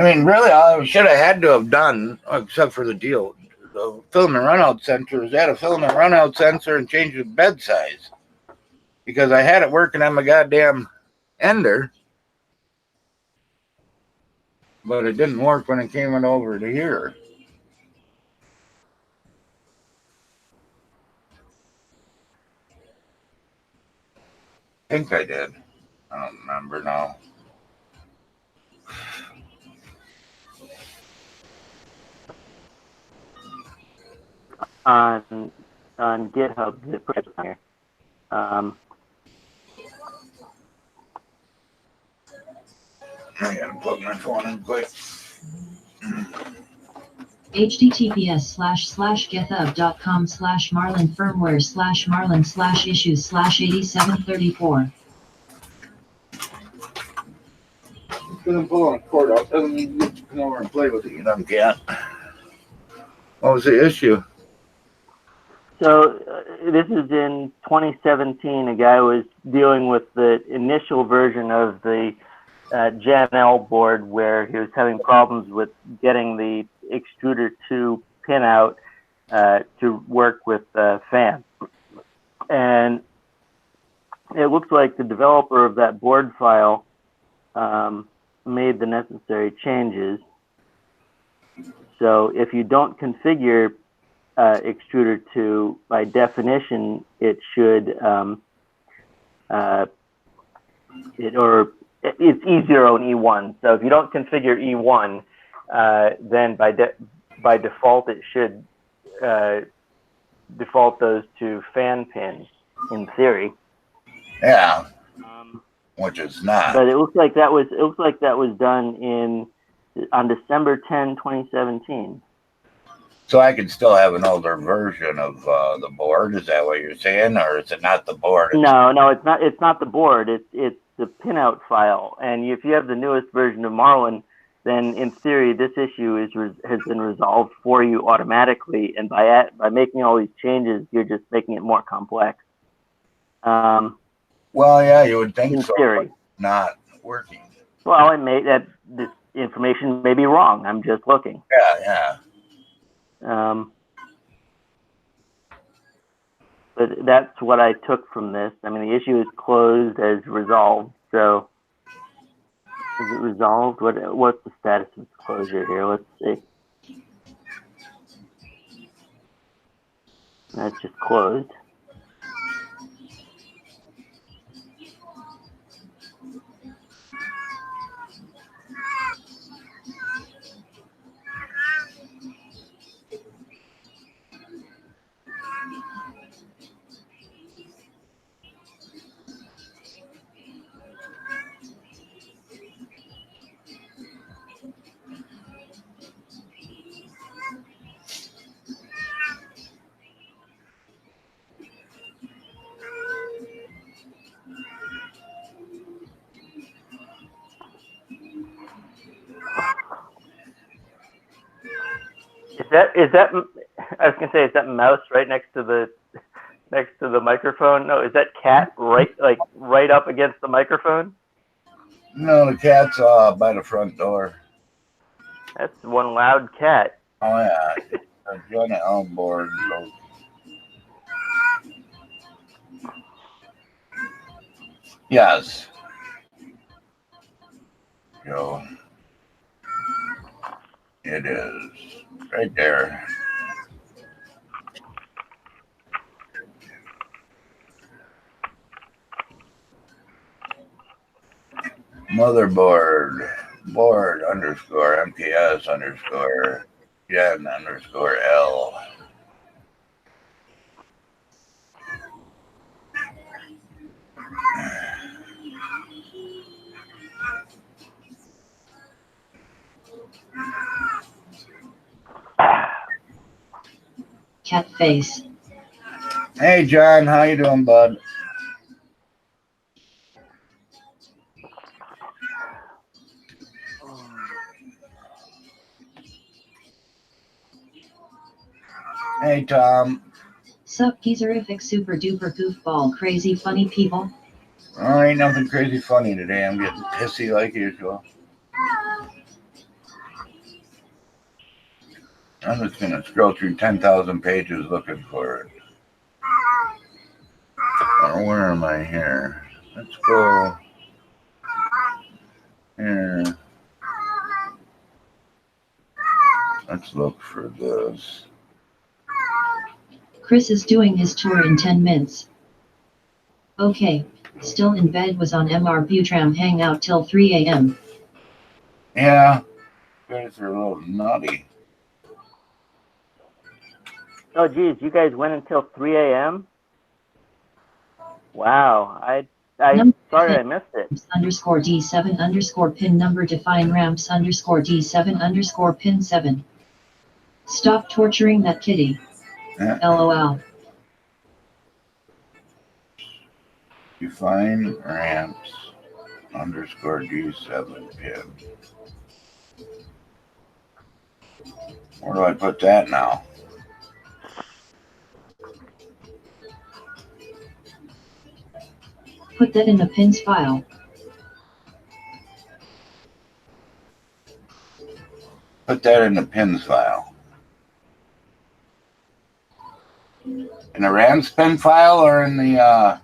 mean, really, all I should have had to have done, except for the filament runout sensor, is add a filament runout sensor and change the bed size. Because I had it working on my goddamn ender, but it didn't work when it came over to here. I think I did. I don't remember now. On GitHub, here. I gotta plug my phone in quick. https://github.com/marlin firmware/marlin/issues/8734. Because I'm pulling a cord out doesn't mean you come over and play with it, you dumb cat. What was the issue? So this is in 2017. A guy was dealing with the initial version of the Gen L board where he was having problems with getting the extruder 2 pinout to work with fans. And it looks like the developer of that board file made the necessary changes. So if you don't configure extruder 2, by definition, it should it's E0 and E1. So if you don't configure E1, then by default it should default those to fan pins in theory. Yeah, which is not. But it looks like that was done on December 10, 2017. So I can still have an older version of the board. Is that what you're saying, or is it not the board? No, it's not. It's not the board. It's the pinout file. And if you have the newest version of Marlin, then in theory this issue has been resolved for you automatically. And by making all these changes, you're just making it more complex. Well, yeah, you would think in so. Theory. But not working. Well, this information may be wrong. I'm just looking. Yeah. But that's what I took from this. I mean, the issue is closed as resolved. So, is it resolved? What's the status of its closure here? Let's see. That's just closed. Is that I was gonna say, is that mouse right next to the microphone? No, is that cat right up against the microphone? No, the cat's by the front door. That's one loud cat. Oh yeah, a Gen L board. Yes. Yo. It is right there. Motherboard board underscore MPS underscore Gen underscore L. Cat face. Hey John, how you doing, bud? Hey Tom. Sup geezerific super duper goofball crazy funny people. Oh, ain't nothing crazy funny today. I'm getting pissy like usual. I'm just gonna scroll through 10,000 pages looking for it. Oh, where am I here? Let's go here. Let's look for this. Chris is doing his tour in 10 minutes. Okay, still in bed, was on MR Butram Hangout till 3 a.m. Yeah, you guys are a little nutty. Oh geez, you guys went until 3 a.m.? Wow, Sorry, I missed it. Underscore D7 underscore pin number define ramps underscore D7 underscore pin 7. Stop torturing that kitty. LOL. Define ramps underscore D7 pin. Where do I put that now? Put that in the pins file. Put that in the pins file. In the RAMs pin file or in the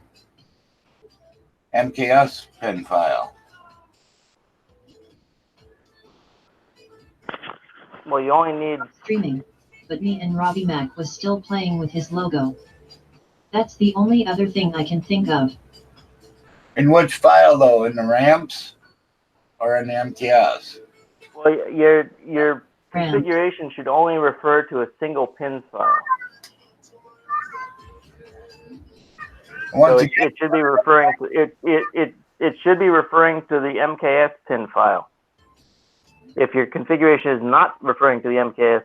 MKS pin file? Well, you only need... Streaming, but me and Robbie Mac was still playing with his logo. That's the only other thing I can think of. In which file though? In the ramps or in the MKS? Well, your configuration should only refer to a single pins file. So it should be referring to it should be referring to the MKS pin file. If your configuration is not referring to the MKS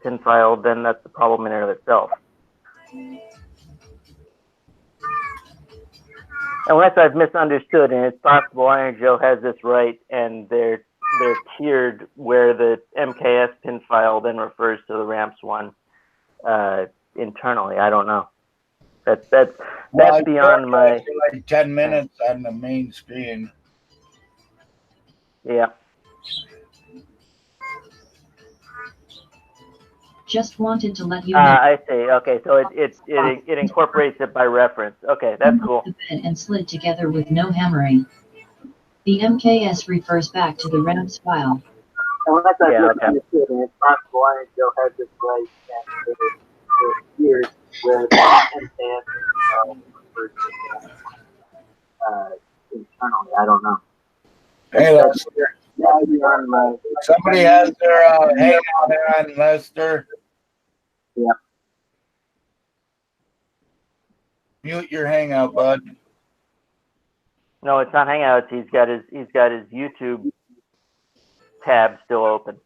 pin file, then that's the problem in and of itself. Unless I've misunderstood, and it's possible Iron Joe has this right, and they're tiered where the MKS pin file then refers to the ramps one internally. I don't know. That's beyond my... Like 10 minutes on the main screen. Yeah. Just wanted to let you know. I see. Okay, so it incorporates it by reference. Okay, that's cool. The bed and slid together with no hammering. The MKS refers back to the ramps file. Unless I misunderstood, and it's possible Iron Joe has this right, and it's here where the MKS refers to internally. I don't know. Hey, Lester. Somebody has their Hangout on, Lester. Yeah. Mute your Hangout, bud. No, it's not Hangouts. He's got his YouTube tab still open.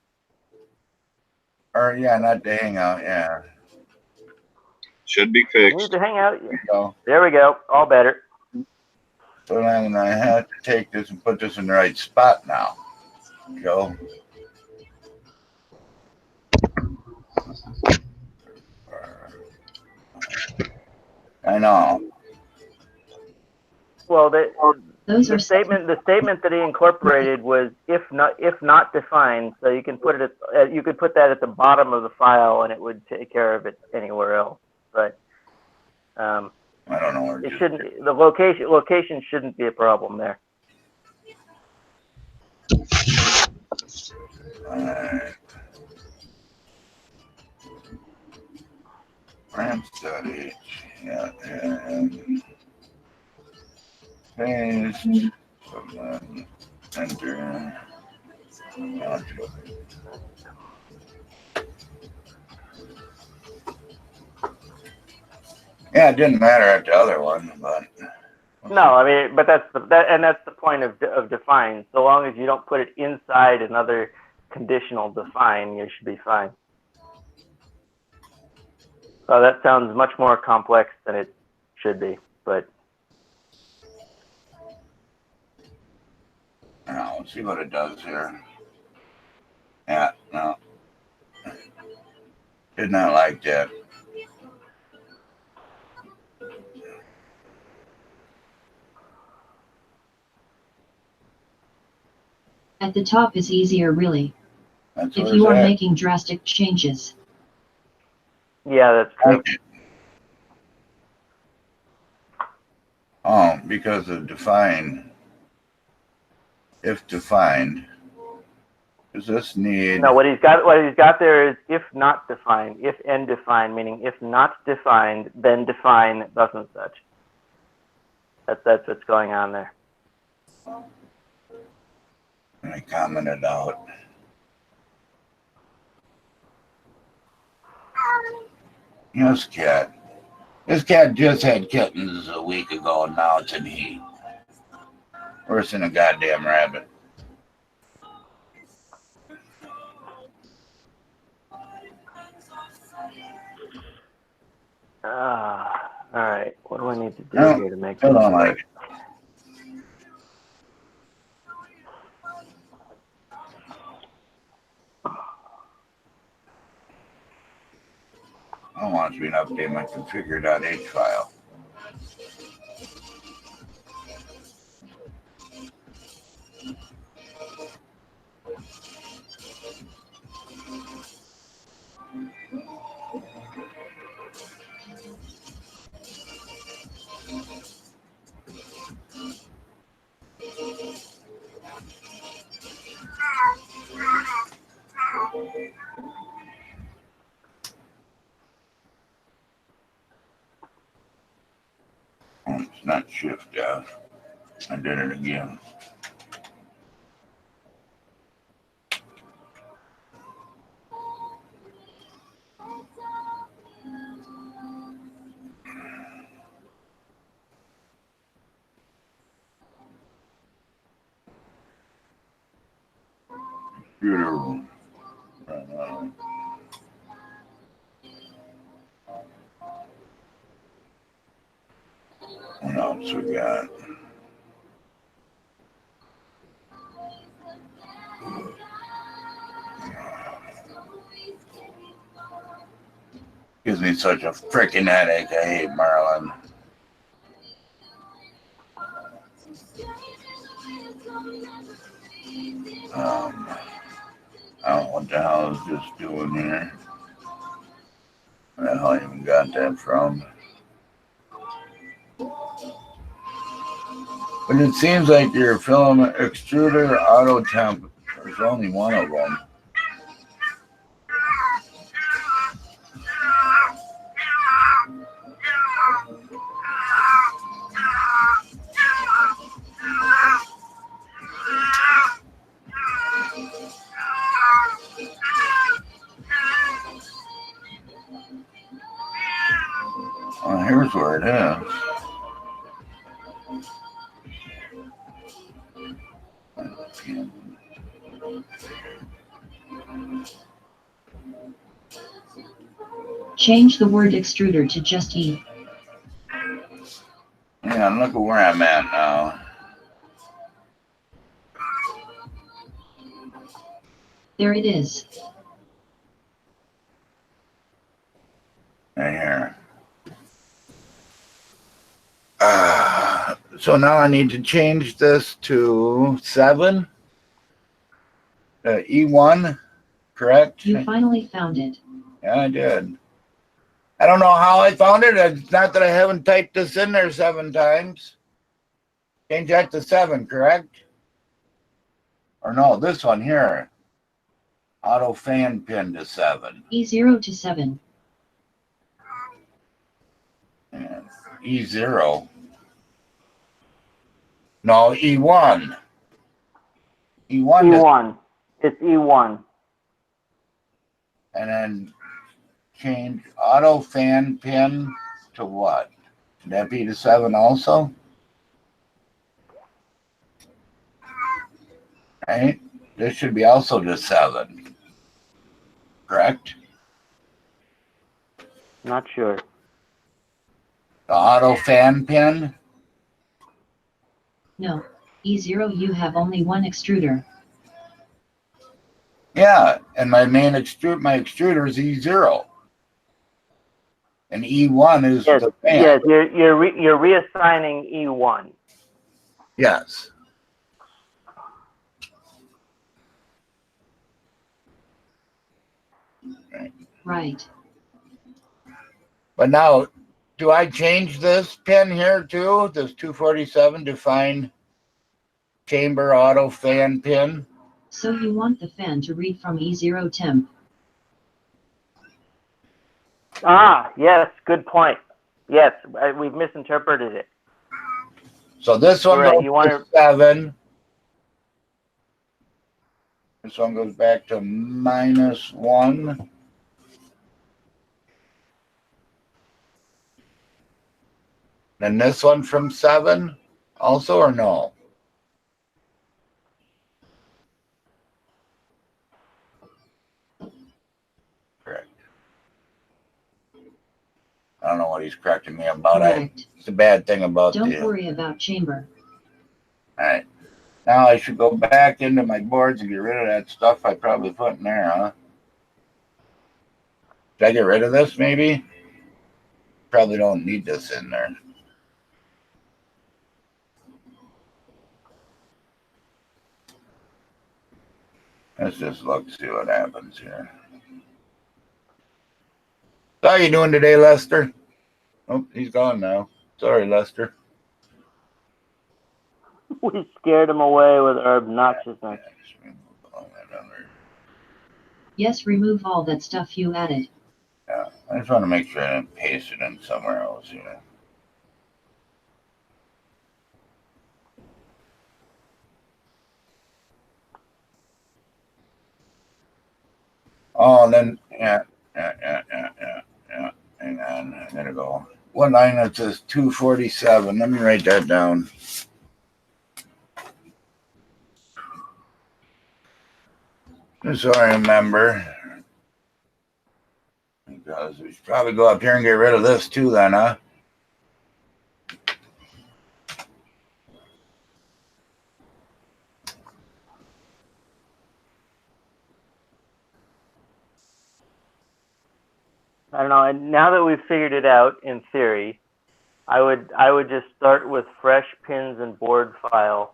Or yeah, not the Hangout. Yeah. Should be fixed. Need to hang out. There we go. All better. So then I have to take this and put this in the right spot now. Go. I know. Well, the statement that he incorporated was if not defined. So you can put it you could put that at the bottom of the file, and it would take care of it anywhere else. But I don't know where it shouldn't. The location shouldn't be a problem there. Alright. Ramps.h. Yeah, and paste. So then enter. Yeah, it didn't matter at the other one, but no, I mean, but that's the point of define. So long as you don't put it inside another conditional define, you should be fine. So that sounds much more complex than it should be, but now let's see what it does here. Yeah, no, did not like that. At the top is easier, really. That's if you are making drastic changes. Yeah, that's true. Oh, because of define. If defined. Does this need? No, what he's got there is if not defined, if and defined, meaning if not defined, then define thus and such. That's what's going on there. And I commented out. Yes, cat. This cat just had kittens a week ago, and now it's in heat. Worse than a goddamn rabbit. All right. What do I need to do No, here to make still this don't like work? it. I want me to update my configure.h file. Oh, it's not shift F. I did it again. Computer. What else we got? Gives me such a freaking headache. I hate Marlin. I don't know what the hell is this doing here. Where the hell I even got that from? But it seems like your filament extruder auto temp, there's only one of them. Oh, here's where it is. Change the word extruder to just E. Yeah, look at where I'm at now. There it is. Right here. So now I need to change this to 7. E1, correct? You finally found it. Yeah, I did. I don't know how I found it. It's not that I haven't typed this in there 7 times. Change that to 7, correct? Or no, this one here. Auto fan pin to 7. E0 to 7. And E0. No, E1. E1. E1. It's E1. And then change auto fan pin to what? Should that be to 7 also? Right? This should be also to 7. Correct? Not sure. The auto fan pin? No. E0 you have only one extruder. Yeah, and my main extruder is E0. And E1 is Yes, the fan. yes, you're reassigning E1. Yes. Right. But now, do I change this pin here too? This 247 define chamber auto fan pin? So you want the fan to read from E0 temp. Ah, yes, good point. Yes, we've misinterpreted it. So this one Right, goes you want to 7. This one goes back to -1. Then this one from 7 also, or no? I don't know what he's correcting me about. Correct. It's a bad thing about Don't worry about chamber. All right. Now I should go back into my boards and get rid of that stuff I probably put in there, huh? Should I get rid of this maybe? Probably don't need this in there. Let's just look, see what happens here. So how you doing today, Lester? Oh, he's gone now. Sorry, Lester. We scared him away with our obnoxiousness. Yes, remove all that stuff you added. Yeah, I just want to make sure I didn't paste it in somewhere else, you know. Oh, and then, yeah. Hang on, I gotta go. What line that says 247? Let me write that down. Just so I remember. Because we should probably go up here and get rid of this too then, huh? I don't know. And now that we've figured it out in theory, I would just start with fresh pins and board files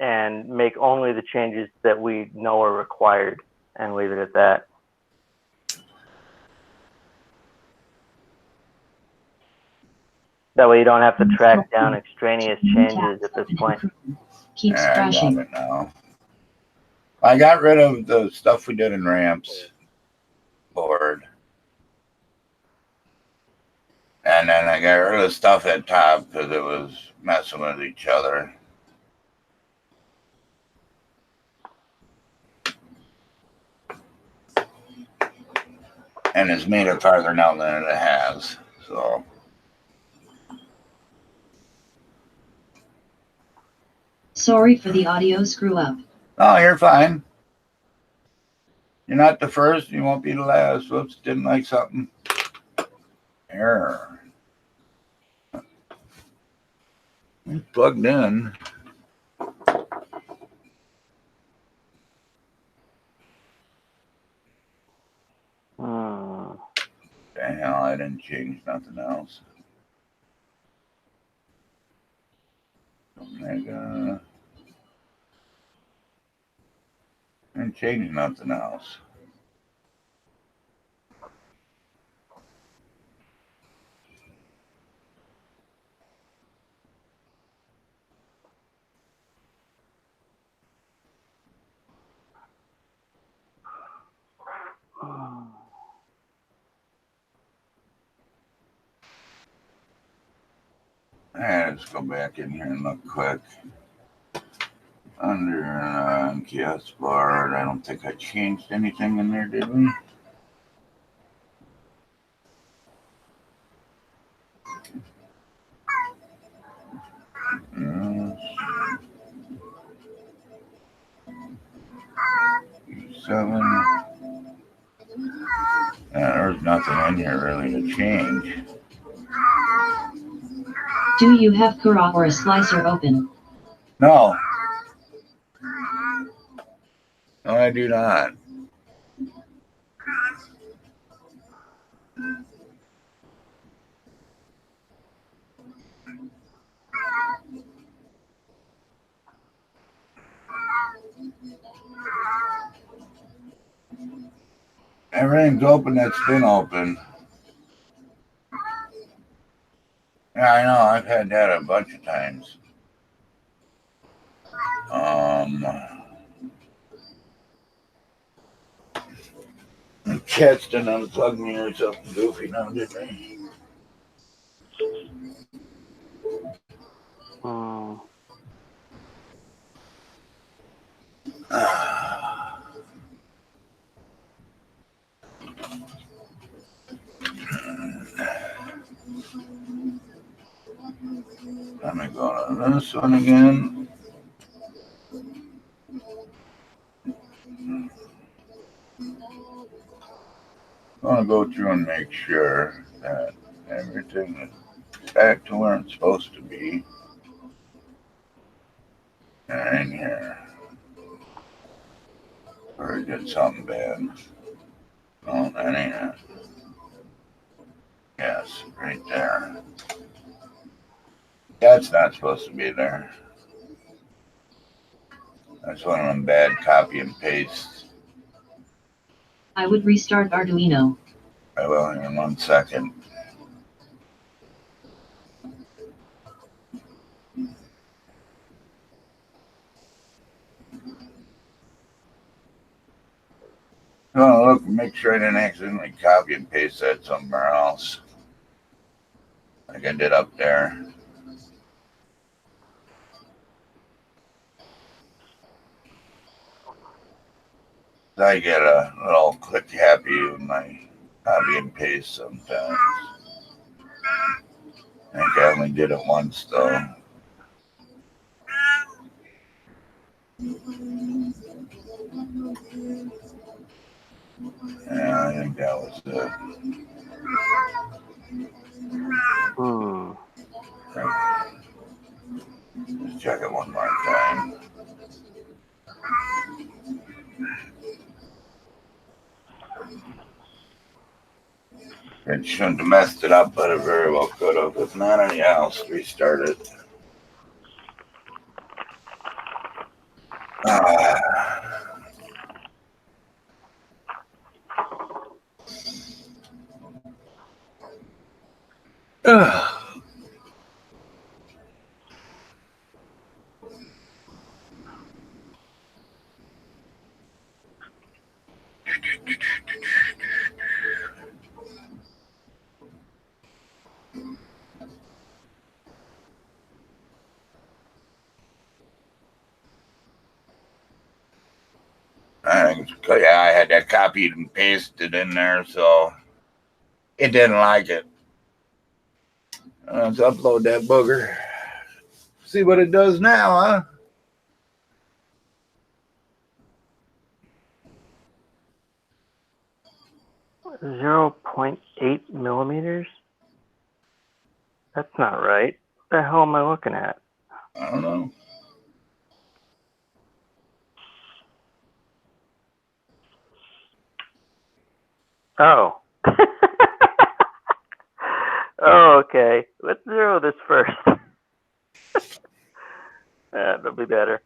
and make only the changes that we know are required and leave it at that. That way you don't have to track down extraneous changes at this point. Keeps crashing. I got it now. I got rid of the stuff we did in ramps board. And then I got rid of the stuff at top because it was messing with each other. And it's made it farther now than it has. So. Sorry for the audio screw up. Oh, you're fine. You're not the first. You won't be the last. Whoops, didn't like something. Error. It's plugged in. The hell, I didn't change nothing else. Omega. And change nothing else. Let's go back in here and look quick. Under NKS bar, I don't think I changed anything in there, did we? Seven. There's nothing in here really to change. Do you have cr or a slicer open? No. No, I do not. Everything's open that's been open. Yeah, I know. I've had that a bunch of times. The cats didn't unplug me or something goofy now, did they? Let me go to this one again. I want to go through and make sure that everything is back to where it's supposed to be. In here. Or I did something bad. No, that ain't it. Yes, right there. That's not supposed to be there. That's one of them bad copy and pastes. I would restart Arduino. I will in 1 second. Oh, look, make sure I didn't accidentally copy and paste that somewhere else. Like I did up there. I get a little click happy with my copy and paste sometimes. I think I only did it once though. Yeah, I think that was it. Let's check it one more time. It shouldn't have messed it up, but it very well could have. If not, anything else, restart it. Yeah, I had that copied and pasted in there, so it didn't like it. Let's upload that booger. See what it does now, huh? Zero 0.8 millimeters? That's not right. What the hell am I looking at? I don't know. Oh. Oh, okay. Let's zero this first. That'll be better.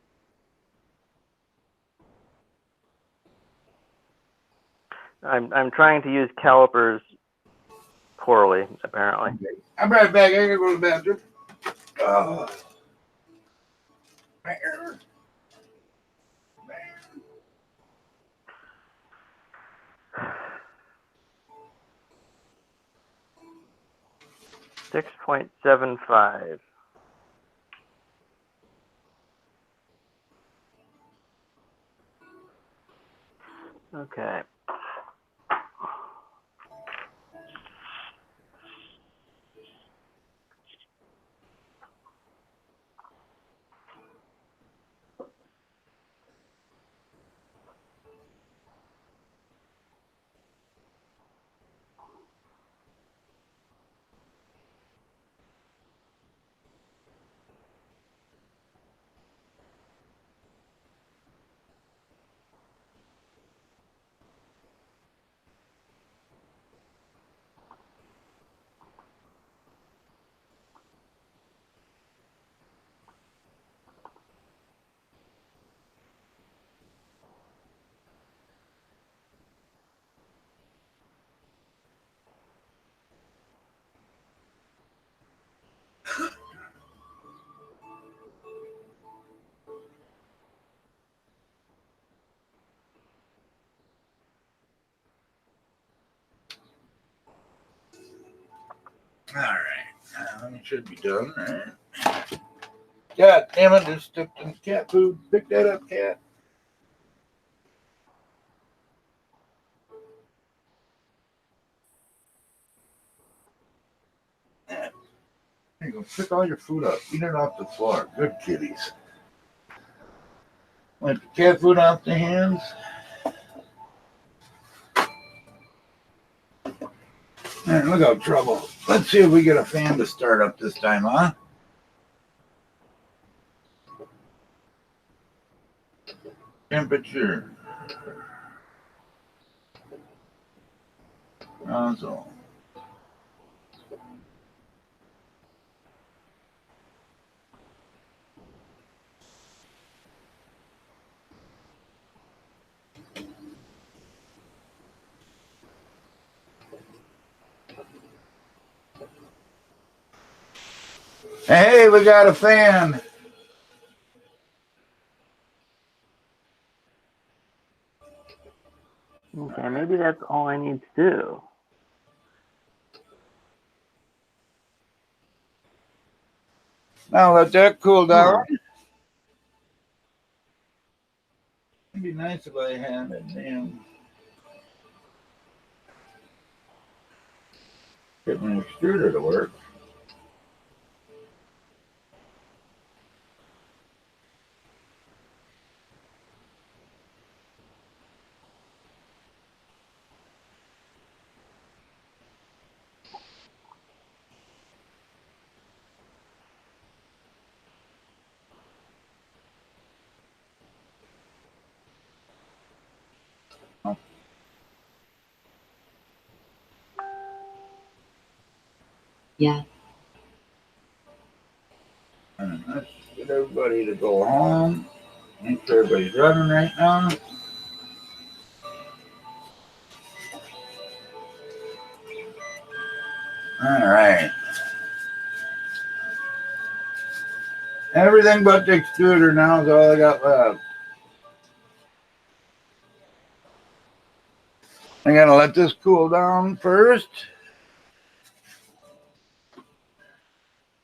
I'm trying to use calipers poorly, apparently. I'm right back. I gotta go to the bathroom. Oh. 6.75. Okay. All right. Now it should be done. All right. God damn it, just stepped in cat food. Pick that up, cat. There you go. Pick all your food up. Eat it off the floor. Good kitties. Wipe the cat food off the hands. All right, look out, trouble. Let's see if we get a fan to start up this time, huh? Temperature. Nozzle. Hey, we got a fan. Okay, maybe that's all I need to do. Now let that cool down. It'd be nice if I had it, damn. Get my extruder to work. Yeah. And let's get everybody to go home. Make sure everybody's running right now. All right. Everything but the extruder now is all I got left. I gotta let this cool down first.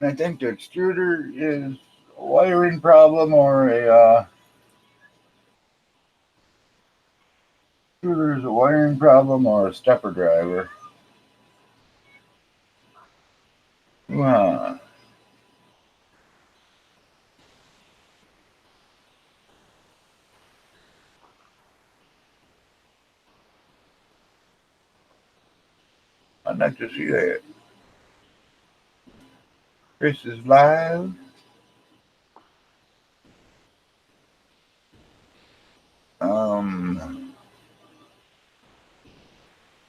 I think the extruder is a wiring problem or a extruder is a wiring problem or a stepper driver. Wow. I'd like to see that. Chris is live.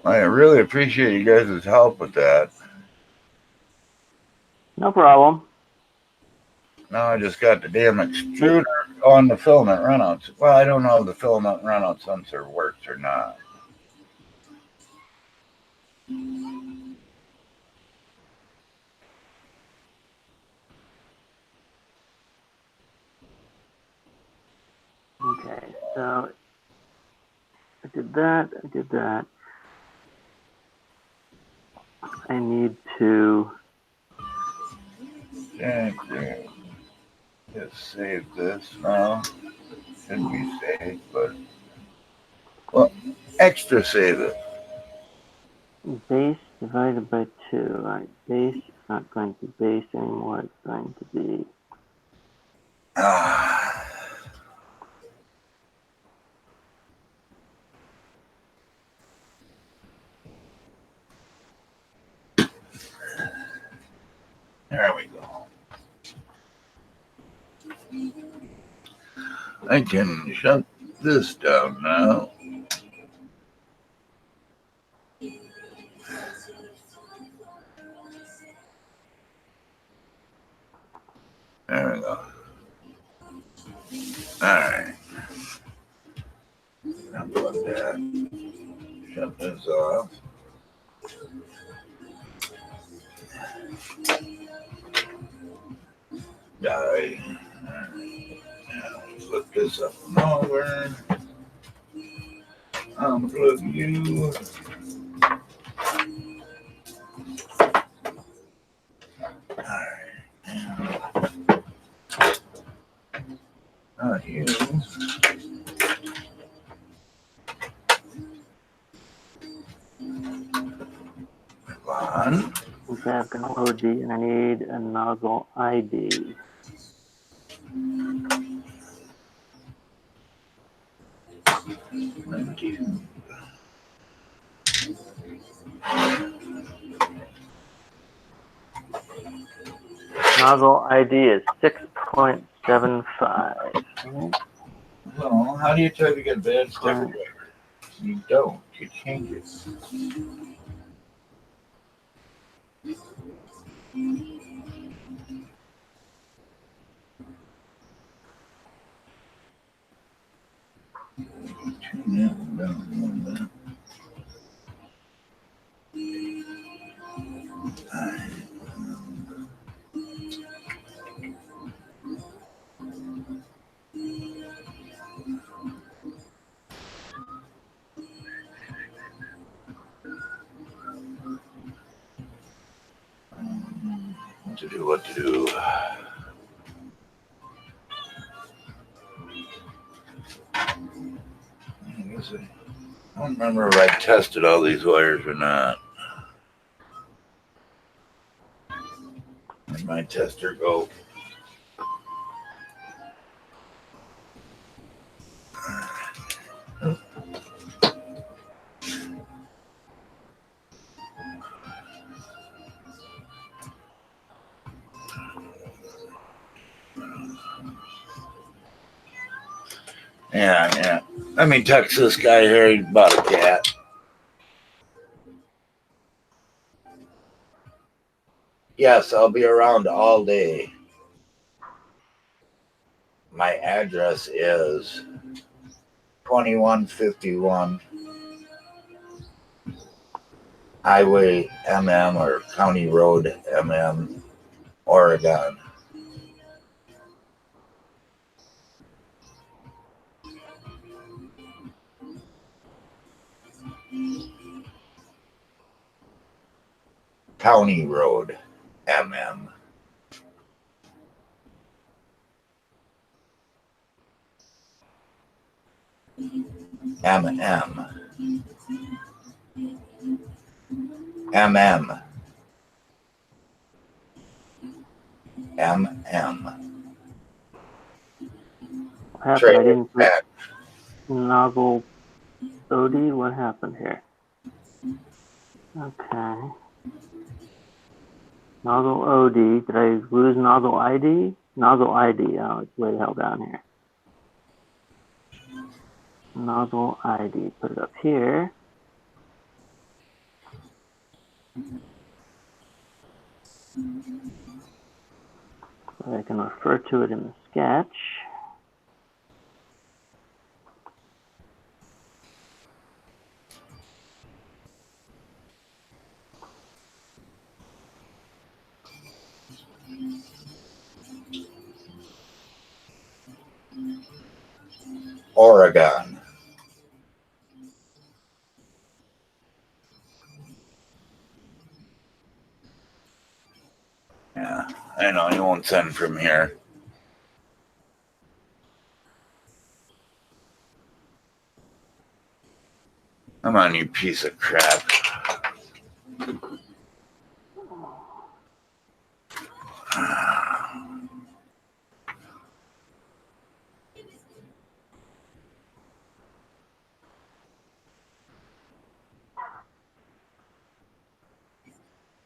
I really appreciate you guys' help with that. No problem. Now I just got the damn extruder on the filament runouts. Well, I don't know if the filament runout sensor works or not. Okay, so I did that. I did that. I need to. Just save this now. Should be saved, but well, extra save it. Base divided by 2. Right, base is not going to be base anymore. It's going to be. There we go. I can shut this down now. There we go. Alright. Unplug that. Shut this off. Die. Now flip this up and over. Unplug you. Not you. Come on. Okay, I've got an OD and I need a nozzle ID. Thank you. Nozzle ID is 6.75. Right? Well, how do you try to get bad sticker driver? You don't. You change it. What to do. I don't remember if I tested all these wires or not. Where'd my tester go? Yeah. Let me text this guy here. He bought a cat. Yes, I'll be around all day. My address is 2151 Highway MM or County Road MM, Oregon. County Road MM. MM. MM. MM. What happened? I didn't put nozzle OD. What happened here? Okay. Nozzle OD. Did I lose nozzle ID? Nozzle ID. Oh, it's way the hell down here. Nozzle ID. Put it up here. So I can refer to it in the sketch. Oregon. Yeah, I know you won't send from here. Come on, you piece of crap.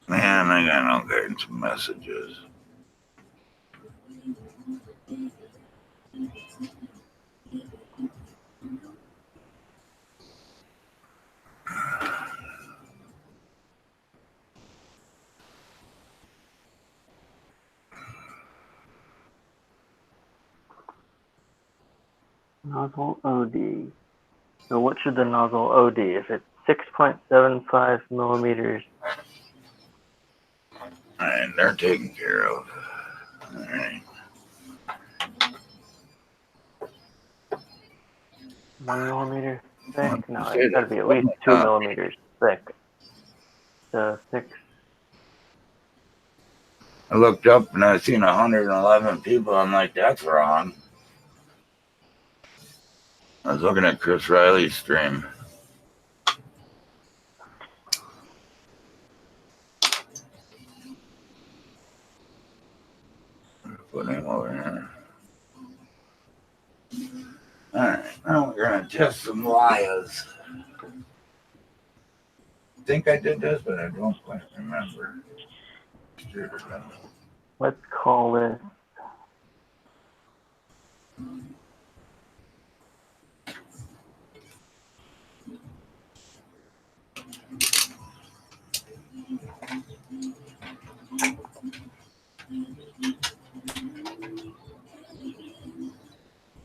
Man, I got all kinds of messages. Nozzle OD. So what should the nozzle OD? If it's 6.75 millimeters. And they're taken care of. All right. 1 millimeter thick? No, it's got to be at least 2 millimeters thick. So 6. I looked up and I seen 111 people. I'm like, that's wrong. I was looking at Chris Riley's stream. Put him over here. All right, now we're gonna test some lias. think I did this, but I don't quite remember. Let's call this.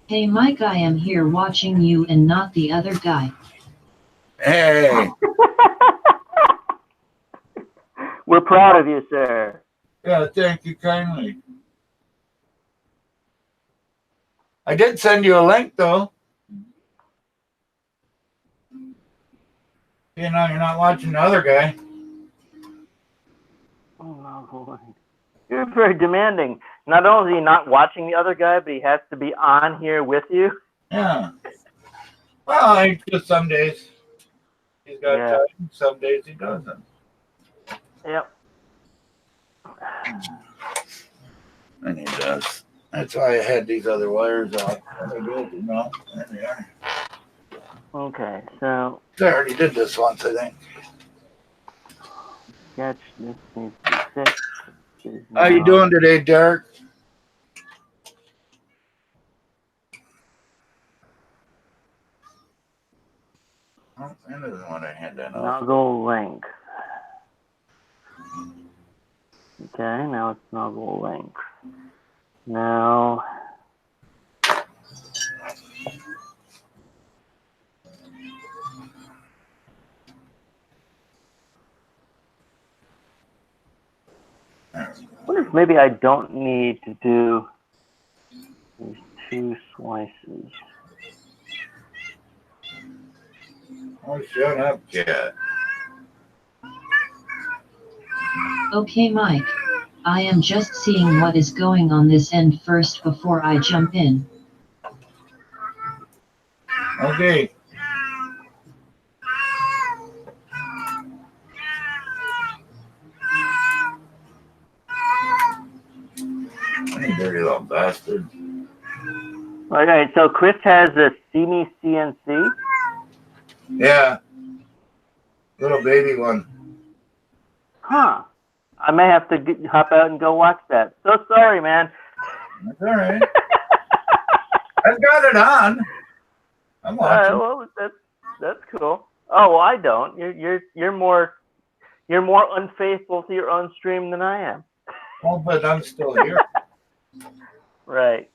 Hey Mike, I am here watching you and not the other guy. Hey. We're proud of you, sir. Yeah, thank you kindly. I did send you a link, though. You know, you're not watching the other guy. Oh, you're very demanding. Not only is he not watching the other guy, but he has to be on here with you. Yeah. Well, just some days he's got time, some days he doesn't. Yep. And he does. That's why I had these other wires out. There they are. Okay, so I already did this once, I think. sketch, this needs to be fixed. How you doing today, Derek? Oh, that isn't what I had that off. Nozzle length. Okay, now it's nozzle length. Now, I wonder if maybe I don't need to do these two slices. Oh, shut up, cat. Okay Mike, I am just seeing what is going on this end first before I jump in. Okay. You dirty little bastard. All right, so Chris has a See-Me CNC. Yeah. Little baby one. Huh. I may have to hop out and go watch that. So sorry, man. That's all right. I've got it on. I'm watching. Well, that's cool. Oh, well, I don't. You're more unfaithful to your own stream than I am. Oh, but I'm still here. Right.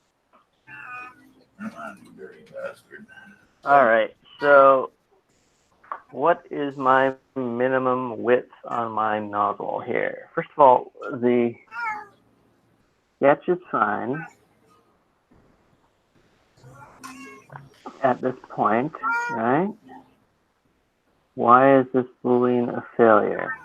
Come on, you dirty bastard. All right. So, what is my minimum width on my nozzle here? First of all, the sketch is fine at this point, right? Why is this boolean a failure?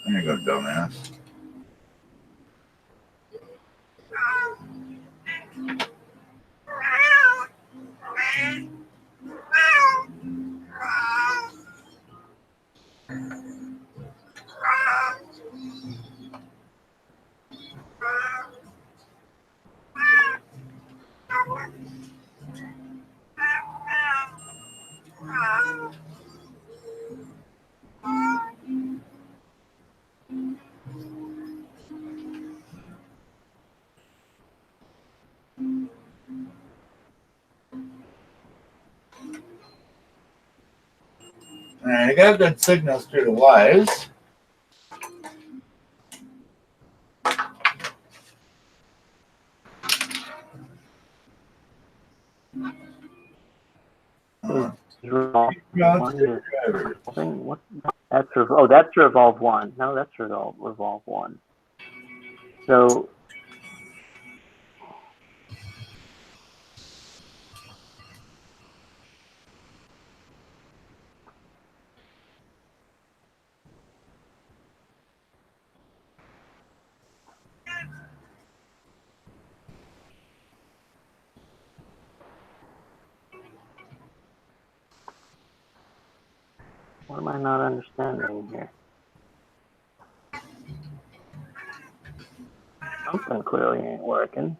There you go, dumbass. All right, I got good signals through the wires. What? That's revolve one. No, that's revolve one. So What am I not understanding here? Something clearly ain't working.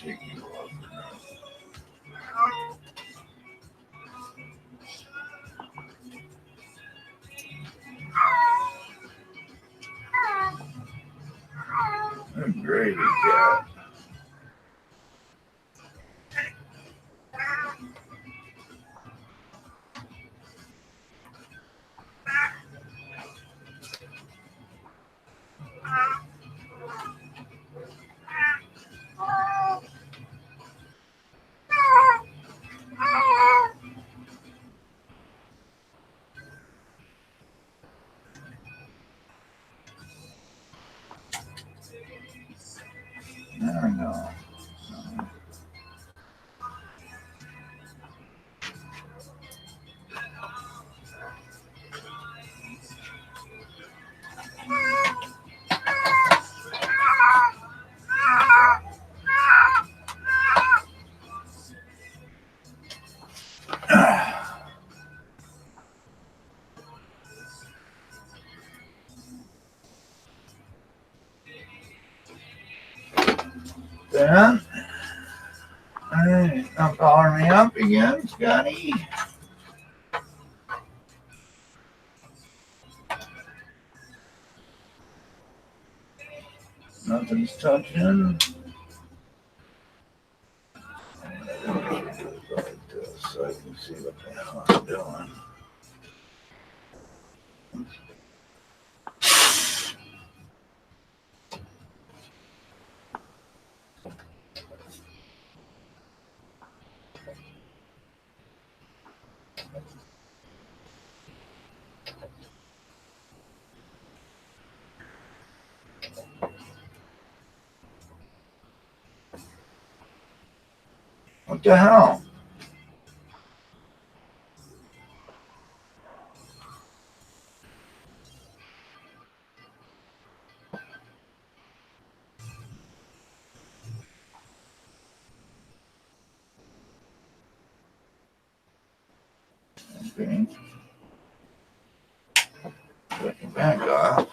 Take you off. Great cat. There we go. Ben? Hey, don't call me up again, Scotty. Nothing's touching. Like this, so I can see what the hell I'm doing. What the hell? Okay. Put it back off.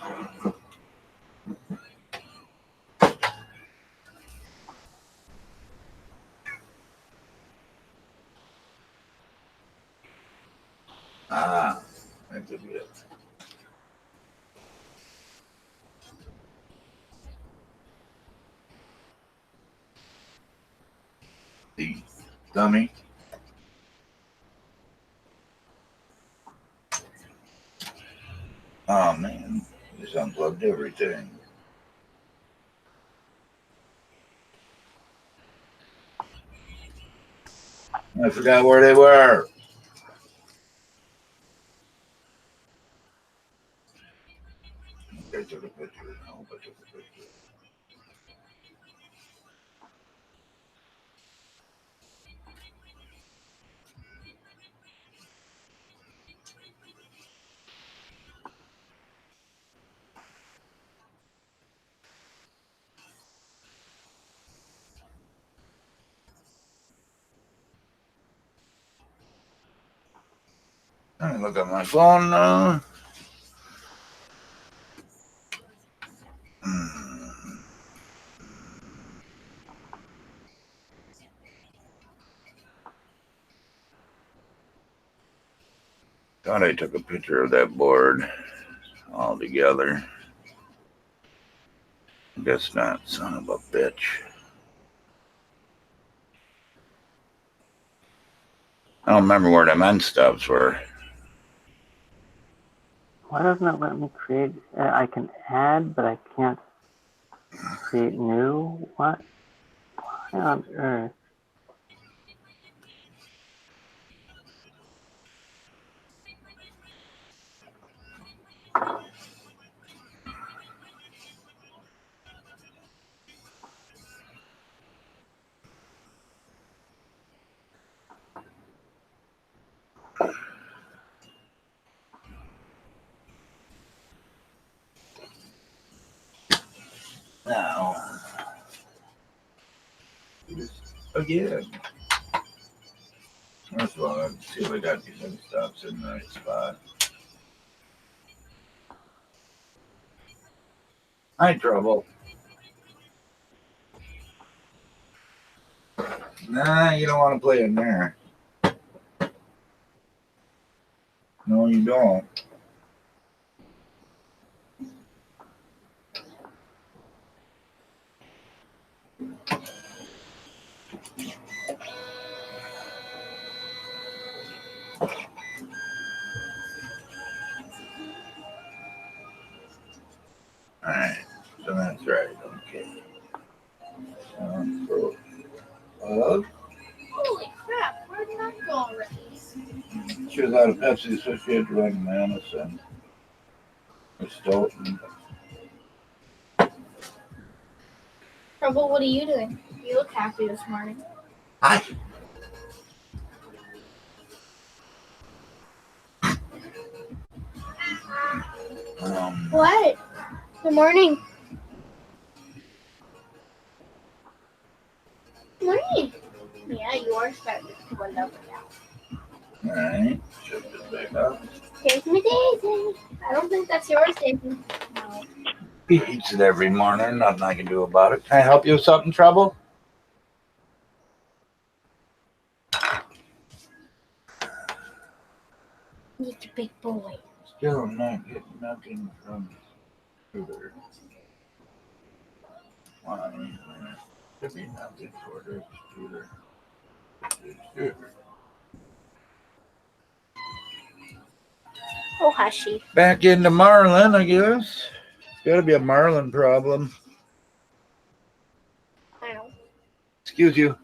Ah, that's a bit. The dummy. Oh man, just unplugged everything. I forgot where they were. I took a picture. I hope I took a picture. Let me look at my phone now. Thought I took a picture of that board all together. Guess not, son of a bitch. I don't remember where them end stubs were. Why doesn't it let me create? I can add, but I can't create new. What? Why on earth? Now, again. First of all, let's see if we got these other stops in the right spot. Hi, Trouble. Nah, you don't want to play in there. No, you don't. Alright, so that's right. Okay. Holy crap, where did I go already? She was out of Pepsi, so she had to run Madison. Stoughton. Trouble, what are you doing? You look happy this morning. Hi. What? Good morning. Morning. Yeah, you are starting to wind up now. Alright, shift it back up. Here's my Daisy. I don't think that's yours, Daisy. No. He eats it every morning. Nothing I can do about it. Can I help you with something, Trouble? He's a big boy. Still not getting nothing from Scooter. Why? Could be nothing for the Scooter. Oh, hushy. Back into Marlin, I guess. It's got to be a Marlin problem. I know. Excuse you.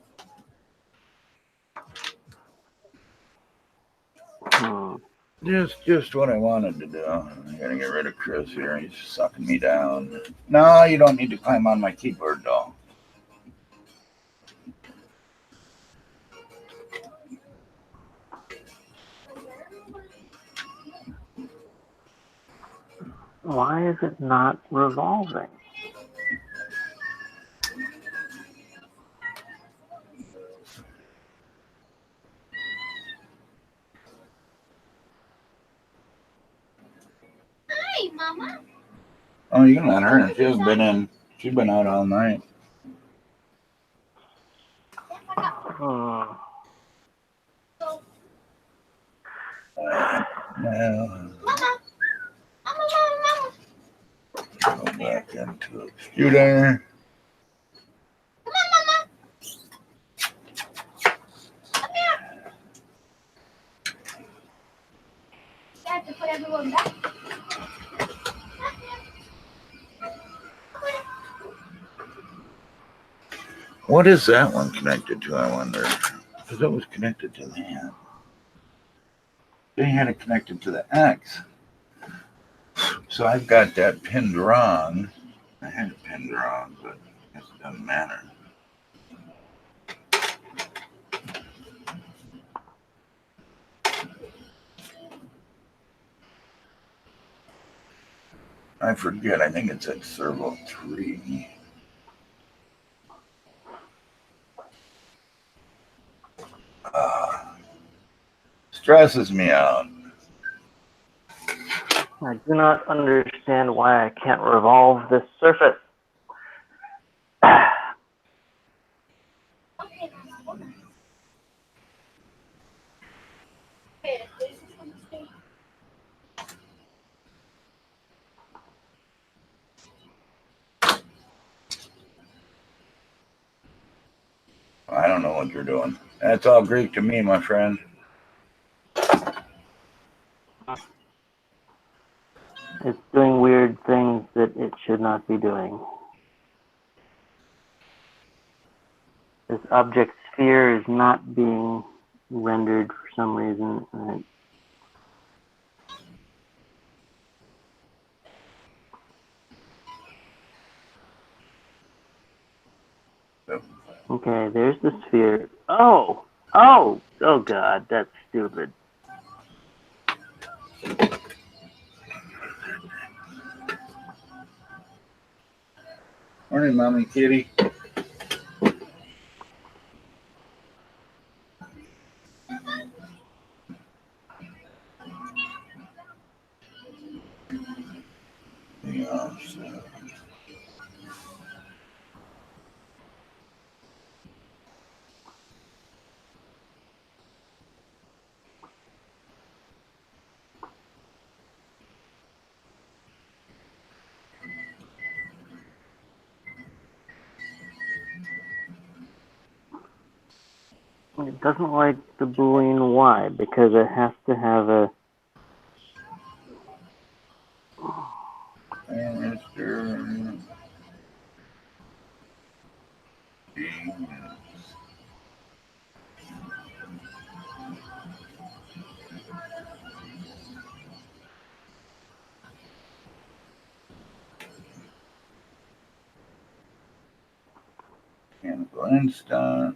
Just what I wanted to do. I gotta get rid of Chris here. He's sucking me down. No, you don't need to climb on my keyboard, doll. Why is it not revolving? Hi, Mama. Oh, you can let her. She hasn't been in. She's been out all night. Hmm. Now, Mama. Mama. go back into the computer. Come on, Mama. Come here. You have to put everyone back. What is that one connected to, I wonder? Because it was connected to that. They had it connected to the X. So I've got that pinned wrong. I had it pinned wrong, but I guess it doesn't matter. I forget. I think it's at servo 3. Stresses me out. I do not understand why I can't revolve this surface. Okay. I don't know what you're doing. That's all Greek to me, my friend. It's doing weird things that it should not be doing. This object sphere is not being rendered for some reason. Okay, there's the sphere. Oh, God, that's stupid. Morning, Mommy Kitty. Yeah, so. It doesn't like the Boolean Y because it has to have a. And Mr. D. Mechanical instance.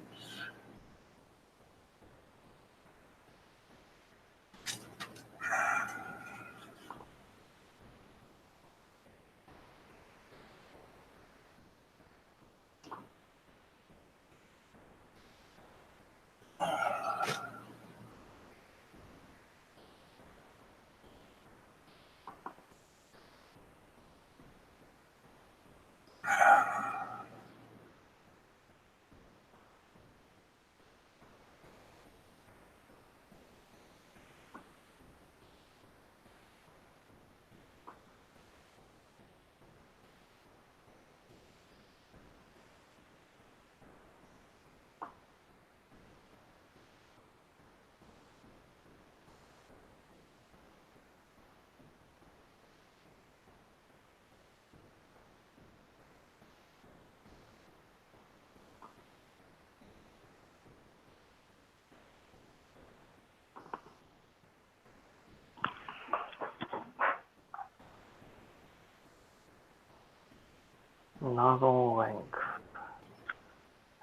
Nozzle length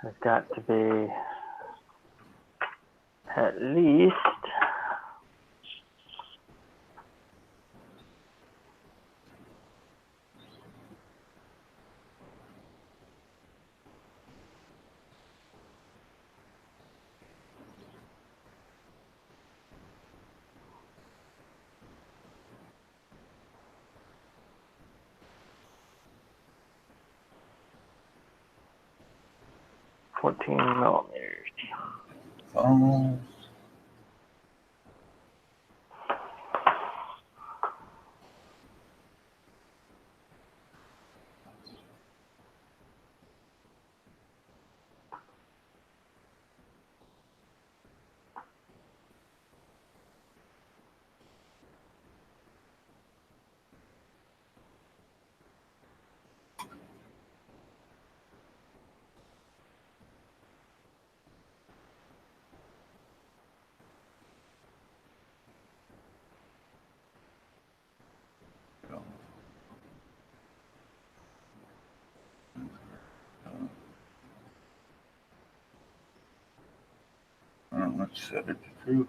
has got to be at least 14 millimeters. Oh. Let's set it to true.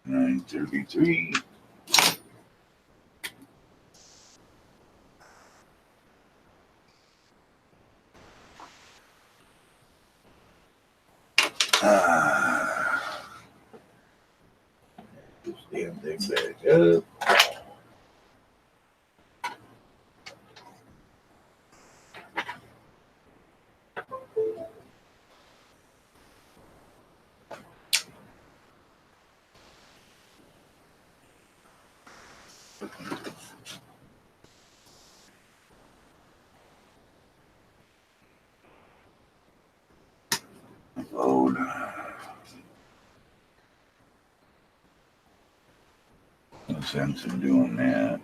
$933. This damn thing back up. Load. No sense in doing that.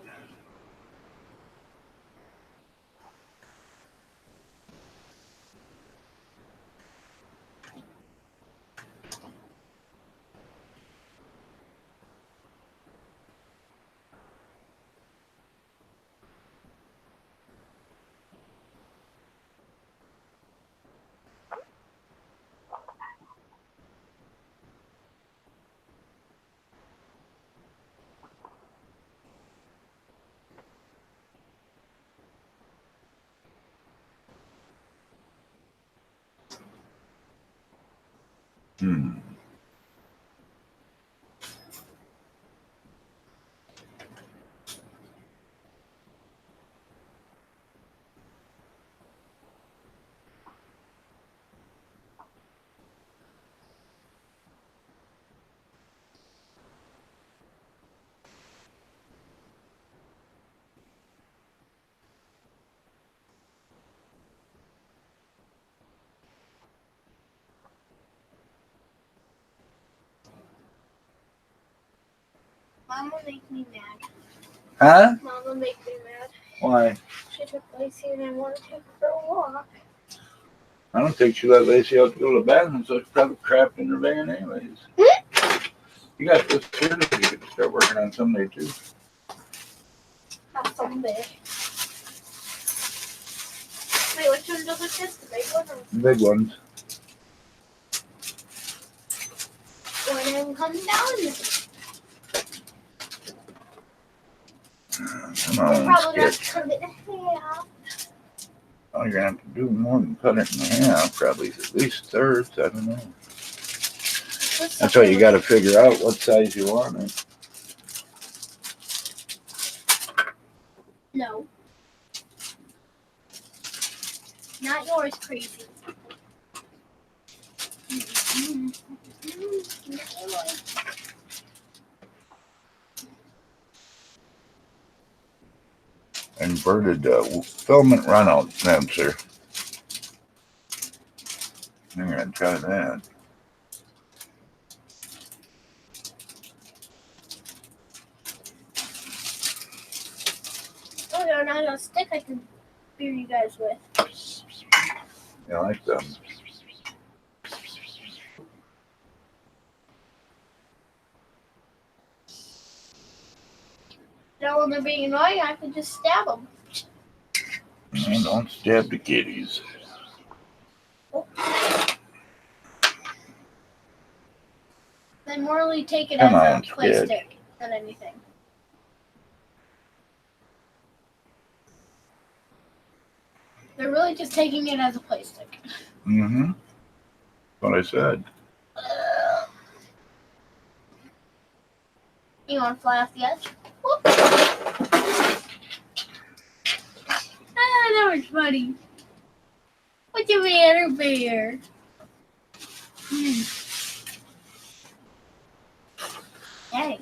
Hmm. Mom will make me mad. Huh? Mom will make me mad. Why? She took Lacey and I want to take her for a walk. I don't think she let Lacey out to go to the bathroom, so she's probably trapped in her van anyways. You got this Thursday. You can start working on Sunday too. Not someday. Wait, which one does it just? The big one or The big ones. when them come down? Come We're on, probably not sketch. cut it in half. Oh, you're gonna have to do more than cut it in half. Probably at least thirds. I don't know. That's why you got to figure out what size you want it. No. Not yours, crazy. Inverted filament runout sensor. I'm gonna try that. Oh, they're not a stick I can beer you guys with. You like them? Now when they're being annoying, I can just stab them. No, don't stab the kitties. They morally take it Come as on, a play Sketch. stick than anything. They're really just taking it as a play stick. Mm-hmm. What I said. You want to fly off the edge? Whoop. That was funny. What's the matter, bear? Hey.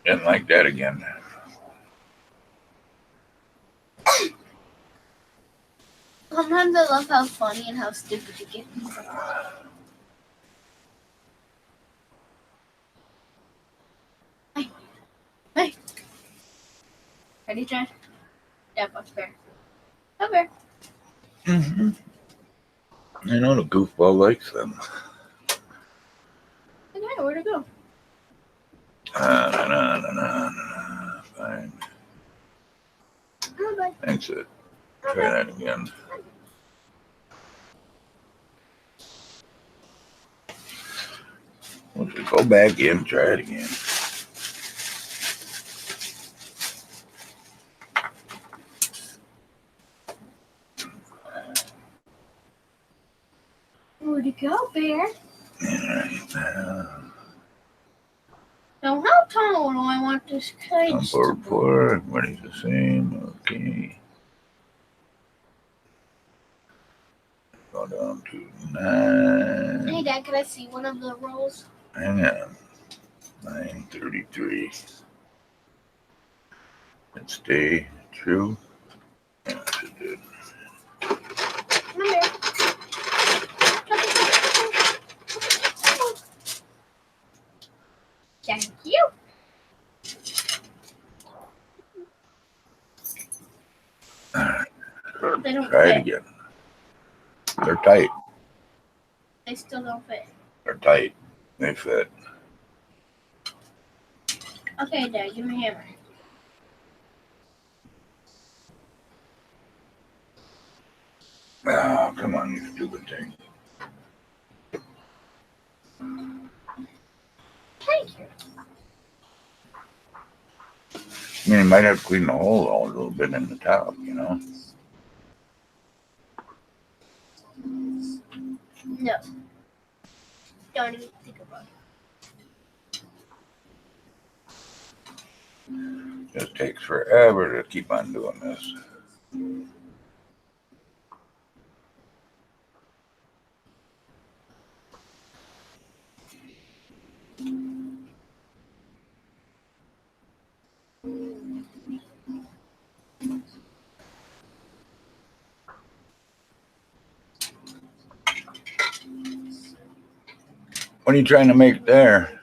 Didn't like that again. Sometimes I love how funny and how stupid you get. Hey. Ready, Chad? Yeah, watch bear. Come here. Mm-hmm. I know the goofball likes them. Okay, where'd it go? Fine. Oh, bye. Thanks it. Try that again. Once we go back in, try it again. Where'd it go, bear? Alright. Now, how tall do I want this kite On to board be? 4, everybody's the same. Okay. Go down to 9. Hey, Dad, can I see one of the rolls? Hang on. 933. And stay true. Yeah, it did. Come here. Thank you. Alright, They don't try it fit. again. They're tight. They still don't fit. They're tight. They fit. Okay, Dad, give me a hammer. Oh, come on, you stupid thing. Thank you. I mean, you might have to clean the hole out a little bit in the top, you know? No. Don't even think about it. Just takes forever to keep on doing this. What are you trying to make there?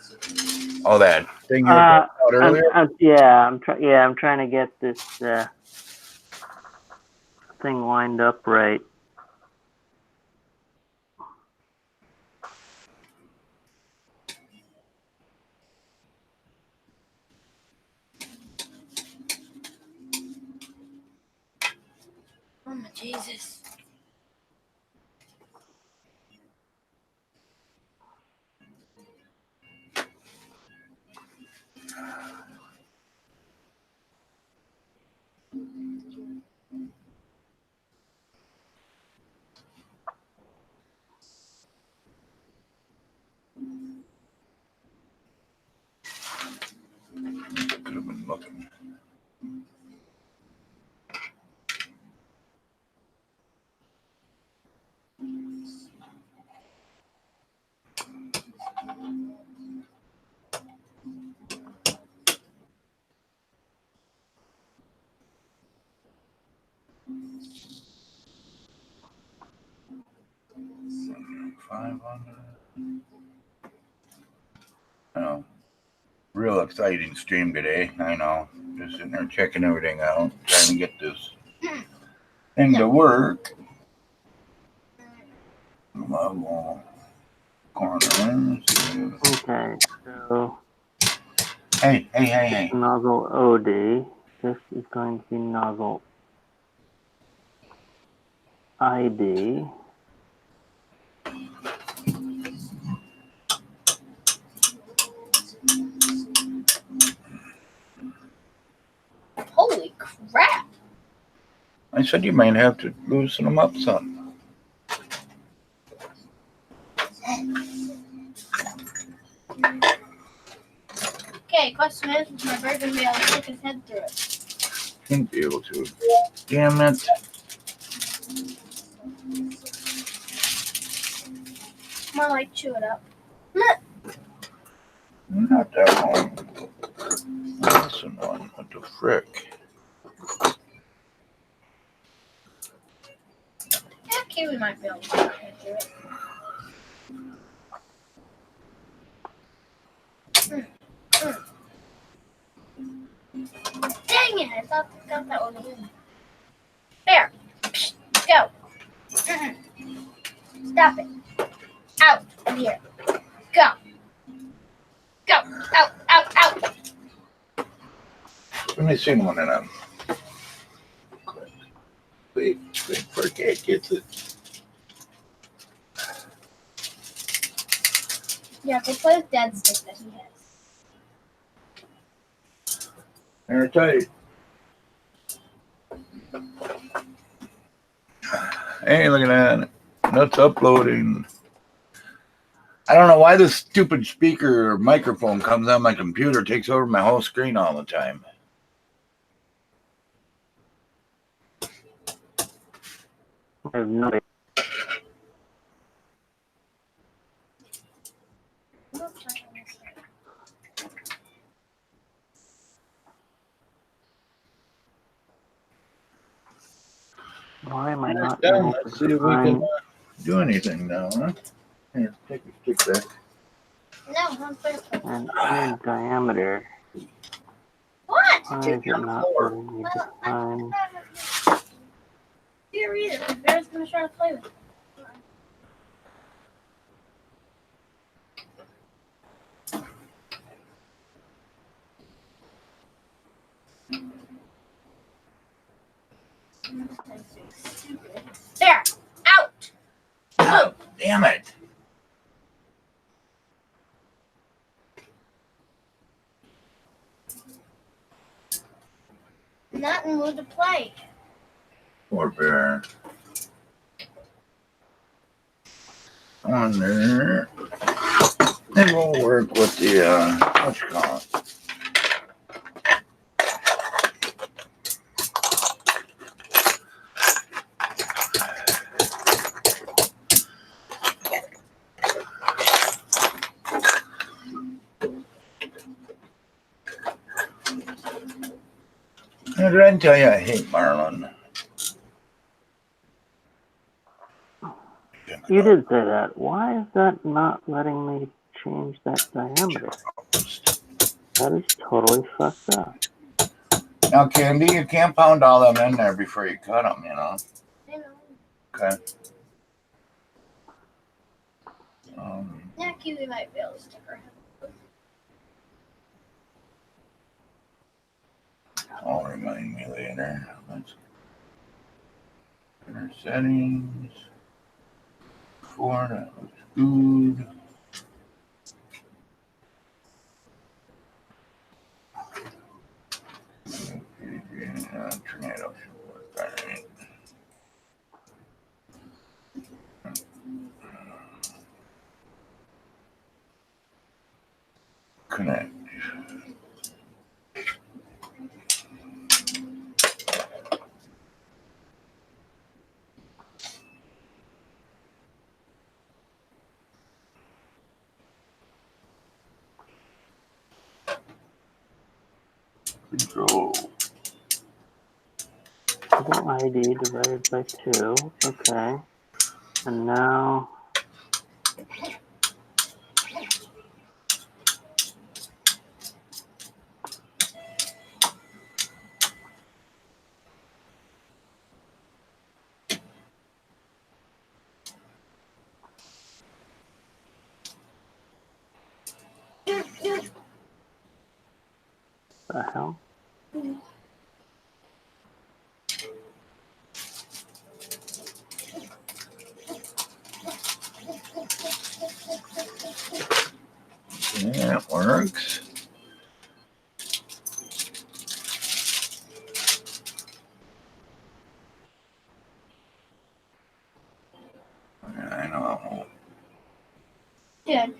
All that thing you were talking about earlier? I'm trying to get this thing lined up right. Oh my Jesus. Could have been looking. Oh, real exciting stream today. I know. Just sitting there checking everything out, trying to get this thing to work. My wall corner. Okay, so Hey. nozzle OD. This is going to be nozzle ID. Holy crap. I said you might have to loosen them up some. Okay, question is my bird gonna be able to stick his head through it? Can't be able to. Damn it. More like chew it up. Not that one. Listen one. What the frick? Okay, we might be able to stick his head through it. Dang it! I thought that was a win. There. Go. Stop it. Out of here. Go. Go. Out. Let me see one of them. Quick, forget gets it. Yeah, go play with Dad's stick that he has. They're tight. Hey, look at that. That's uploading. I don't know why this stupid speaker or microphone comes on my computer, takes over my whole screen all the time. I have no idea. Why am I not able to Let's see if we can do anything now, huh? Here, take your stick back. No, I'm first. an inner diameter? What? Why is it not letting me define? Here either. The bear's gonna try to play with it. There! Out! Oh, damn it. Not in the mood to play. Poor bear. on there. And we'll work with the, what you call it? Did I tell you I hate Marlin? You did say that. Why is that not letting me change that diameter? That is totally fucked up. Now, Candy, you can't pound all them in there before you cut them, you know? I know. Okay. Yeah, Kiwi might be able to stick around. I'll remind me later. Let's enter settings. That looks good. Tornado should work. All right. Connect. Control. Total ID divided by 2. Okay. And now... the hell? Yeah, it works. I know. Dad,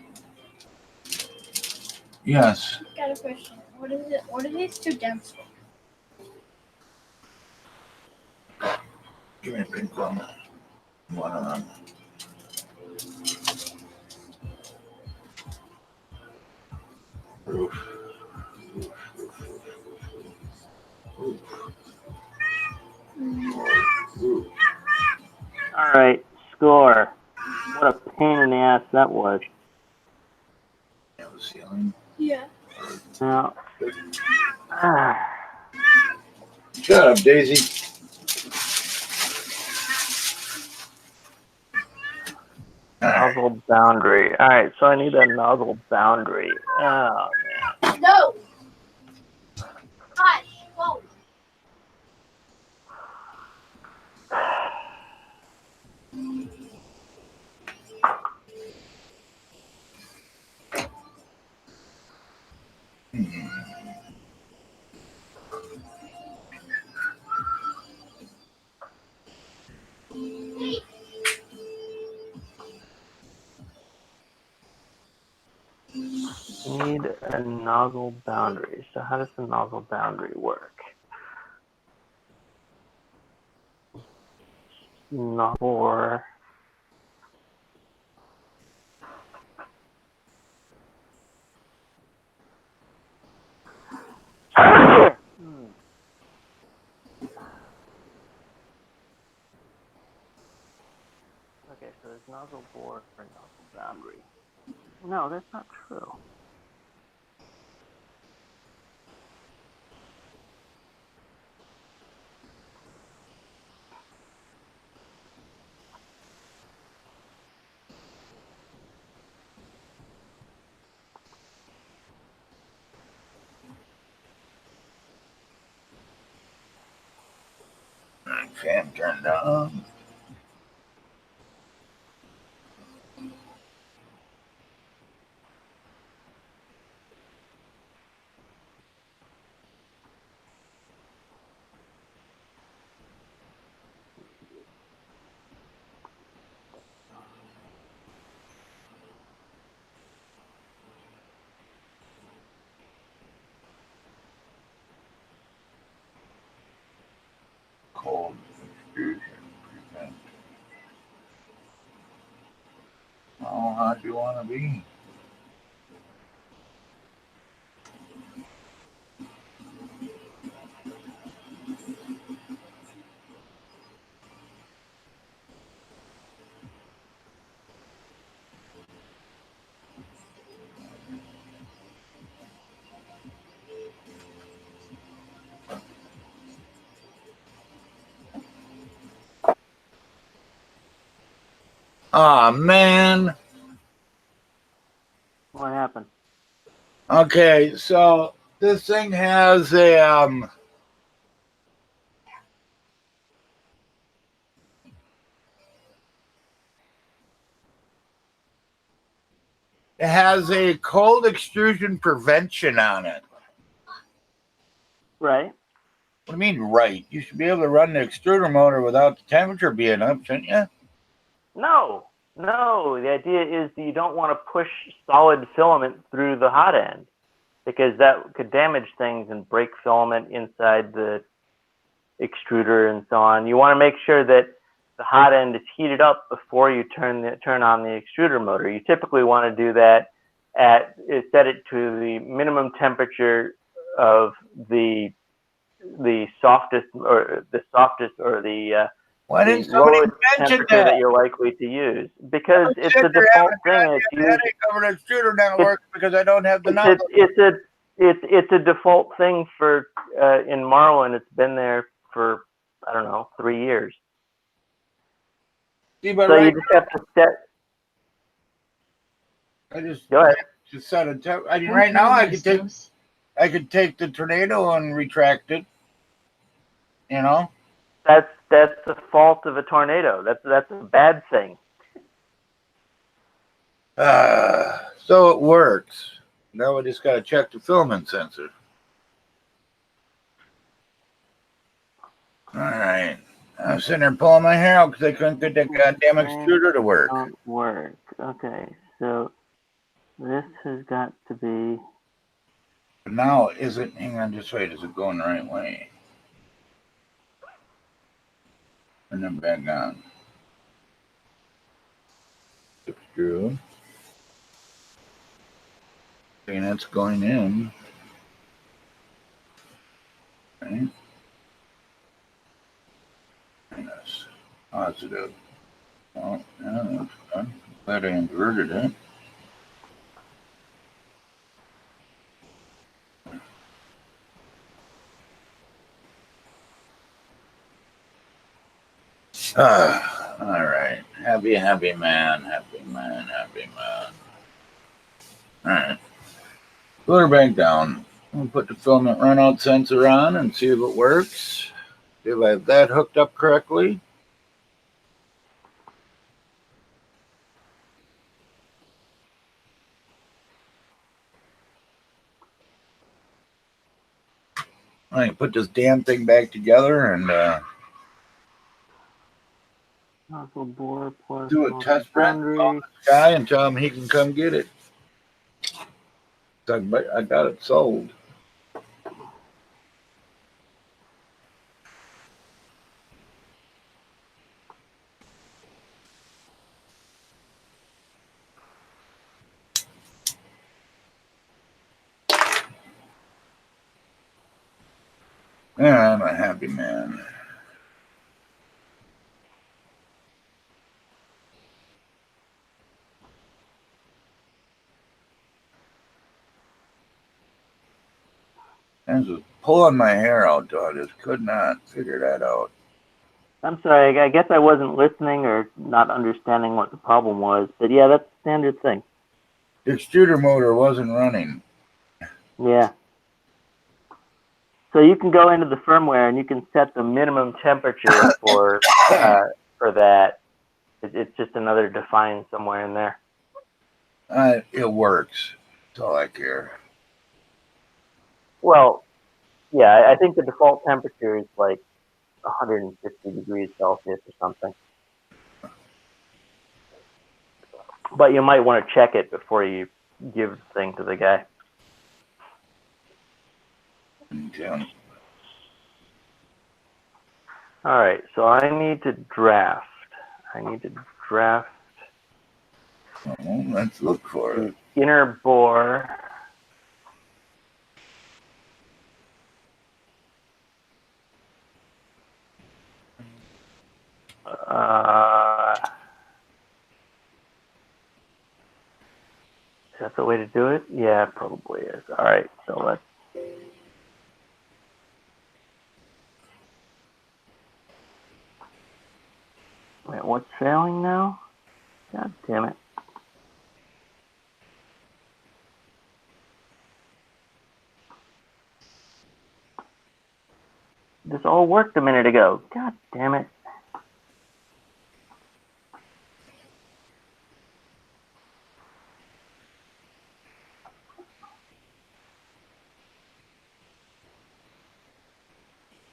Yes. got a question. What is it? What are these two dents for? Give me a pink one. One of them. Roof. Alright, score. What a pain in the ass that was. Yeah, the ceiling. Yeah. Now... Shut up, Daisy. Nozzle boundary. Alright, so I need a nozzle boundary. Oh, man. No. Gosh. Whoa. Need a nozzle boundary. So how does the nozzle boundary work? Nozzle. Okay, so there's nozzle bore or nozzle boundary. No, that's not true. Fan turned on. if you want to be. Oh man. What happened? Okay, so this thing has a it has a cold extrusion prevention on it. Right. What do you mean, right? You should be able to run the extruder motor without the temperature being up, shouldn't you? No. No. The idea is that you don't want to push solid filament through the hot end, because that could damage things and break filament inside the extruder and so on. You want to make sure that the hot end is heated up before you turn on the extruder motor. You typically want to do that set it to the minimum temperature of the softest or the Why didn't somebody lowest mention temperature that? that you're likely to use, because I'm it's sitting a there default having thing. a It's goddamn headache over the extruder not working because I don't have the it's knowledge. it's a default thing for in Marlin. It's been there for, I don't know, 3 years. See, but So right you just have to set. I just Go ahead. just set a temp. I mean, right now I could take the tornado and retract it. You know. That's the fault of a tornado. That's a bad thing. So it works. Now we just got to check the filament sensor. All right. I'm sitting there pulling my hair out because I couldn't get that goddamn extruder to work. Don't work. Okay, so this has got to be. But now, is it? Hang on, just wait. Is it going the right way? And then back on. Screw. And it's going in. Okay. Minus. Positive. Oh, yeah, that's good. Glad I inverted it. All right. Happy man. Happy man. All right. Put her back down. We'll put the filament runout sensor on and see if it works. See if I have that hooked up correctly. All right, put this damn thing back together and do a test run on this guy and tell him he can come get it. I got it sold. Yeah, I'm a happy man. I was pulling my hair out, though. I just could not figure that out. I'm sorry, I guess I wasn't listening or not understanding what the problem was, but yeah, that's a standard thing. The extruder motor wasn't running. Yeah. So you can go into the firmware and you can set the minimum temperature for that. It's just another define somewhere in there. It works. That's all I care. Well, yeah, I think the default temperature is like 150 degrees Celsius or something. But you might want to check it before you give the thing to the guy. Yeah. All right, so I need to draft. Well, let's look for it. The inner bore. Is that the way to do it? Yeah, it probably is. All right, so let's. Wait, what's failing now? God damn it. This all worked a minute ago. God damn it.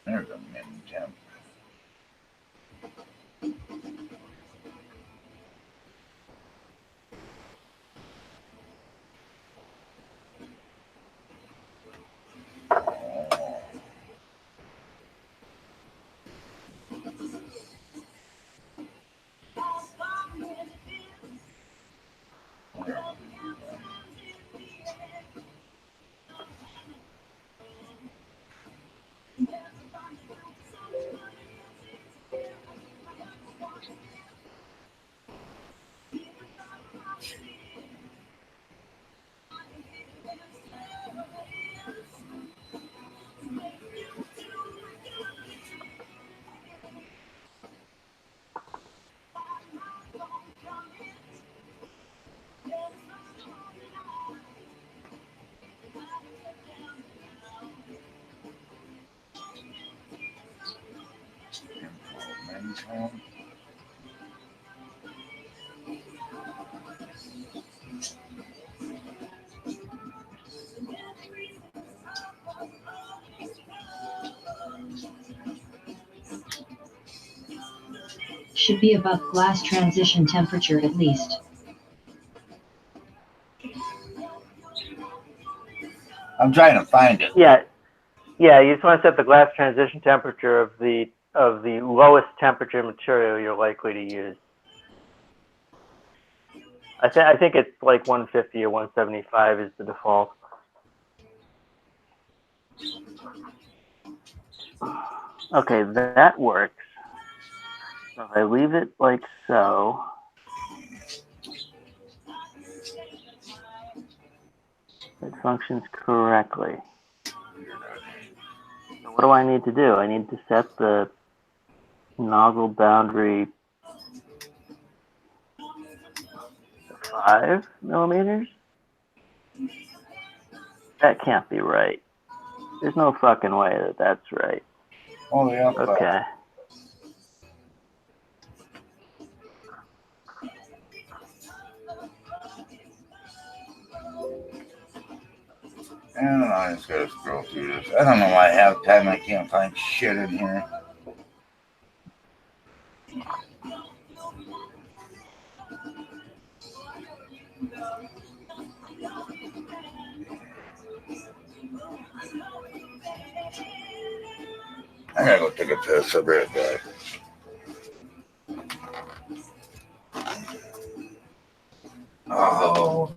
There's a min temp. Min temp. Should be above glass transition temperature at least. I'm trying to find it. Yeah, you just want to set the glass transition temperature of the lowest temperature material you're likely to use. I think it's like 150 or 175 is the default. Okay, that works. So if I leave it like so, it functions correctly. So what do I need to do? I need to set the nozzle boundary to 5 millimeters? That can't be right. There's no fucking way that that's right. Oh, yeah. Okay. And I just gotta scroll through this. I don't know why I have time. I can't find shit in here. I gotta go take a piss. I'll be right back. Oh.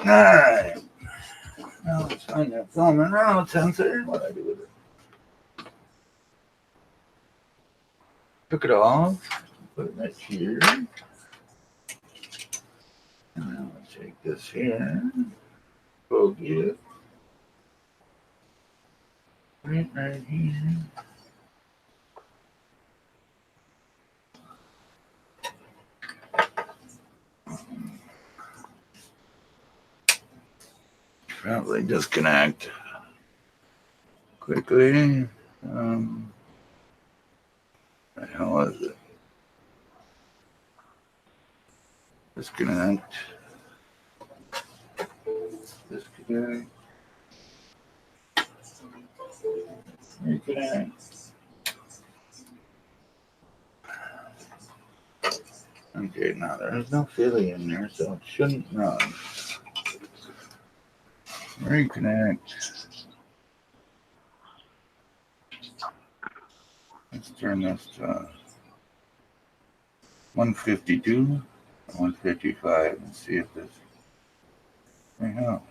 Alright. Now let's find that filament out sensor. What do I do with it? Took it off, put it right here. And now let's take this here, plug it right here. Probably disconnect quickly. The hell is it? Disconnect. Disconnect. Reconnect. Okay, now there's no Philly in there, so it shouldn't run. Reconnect. Let's turn this to 152, 155, and see if this thing helps.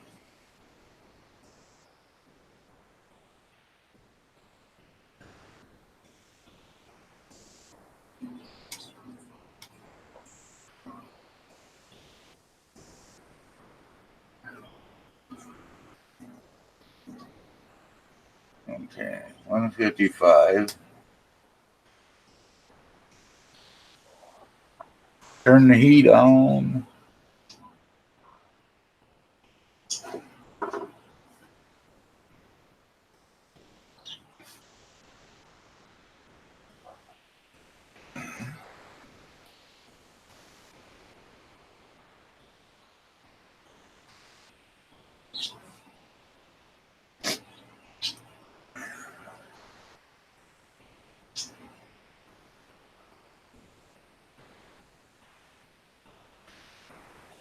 Okay, 155. Turn the heat on.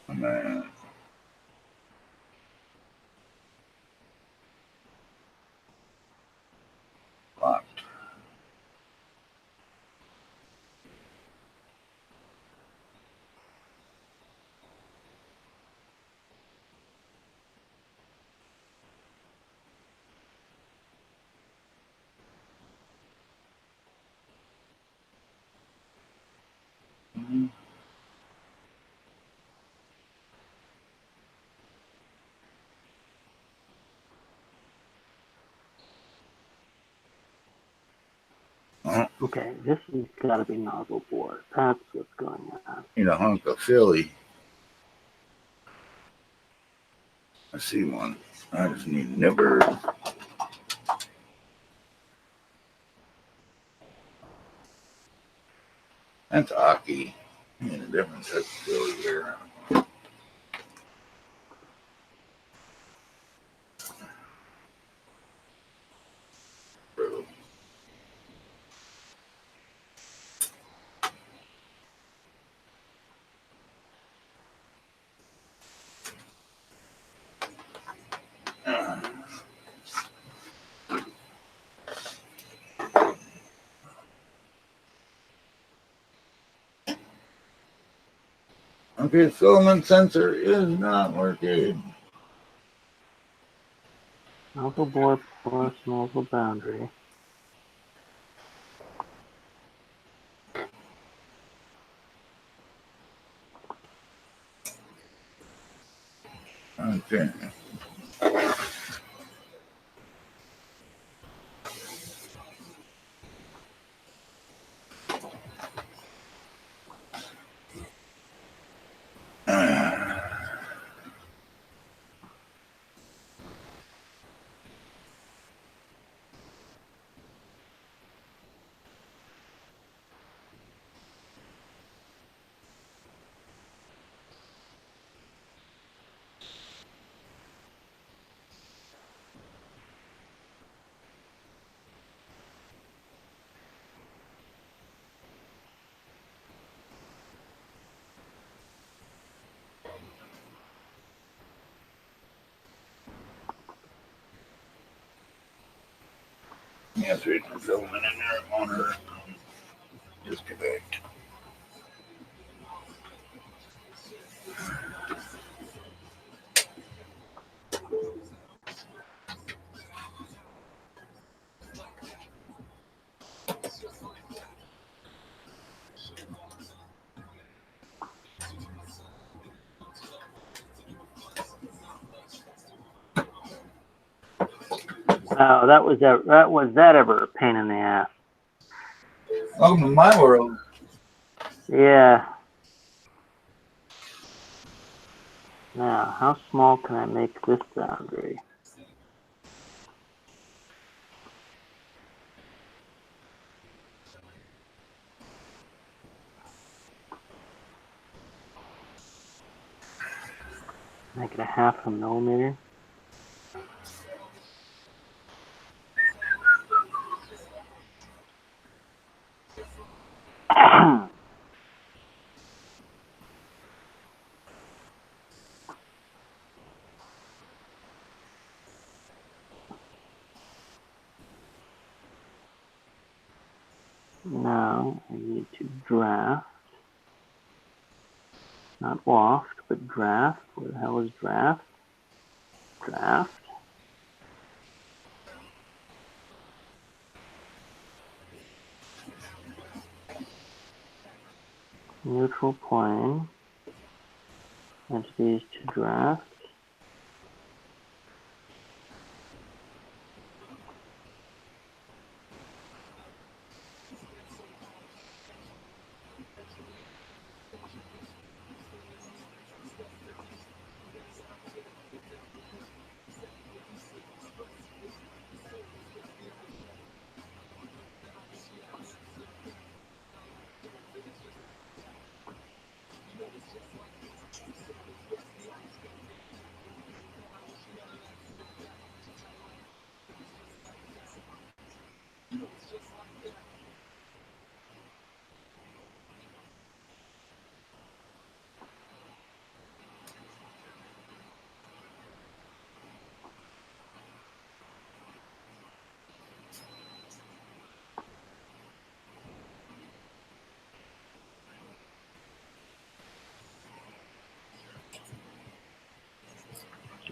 And then locked. Okay, this has got to be nozzle bore. That's what's going on. Need a hunk of Philly. I see one. I just need a nipper. That's Aki. Need a different type of Philly here. Okay, filament sensor is not working. Nozzle bore plus nozzle boundary. Okay. Yeah, there's some filament in there on her. Just a bit. Oh, was that ever a pain in the ass? Welcome to my world. Yeah. Now, how small can I make this boundary? Make it a 1/2 millimeter. Now I need to draft, not waft, but draft. Where the hell is draft? Draft. Neutral plane. Entities to draft.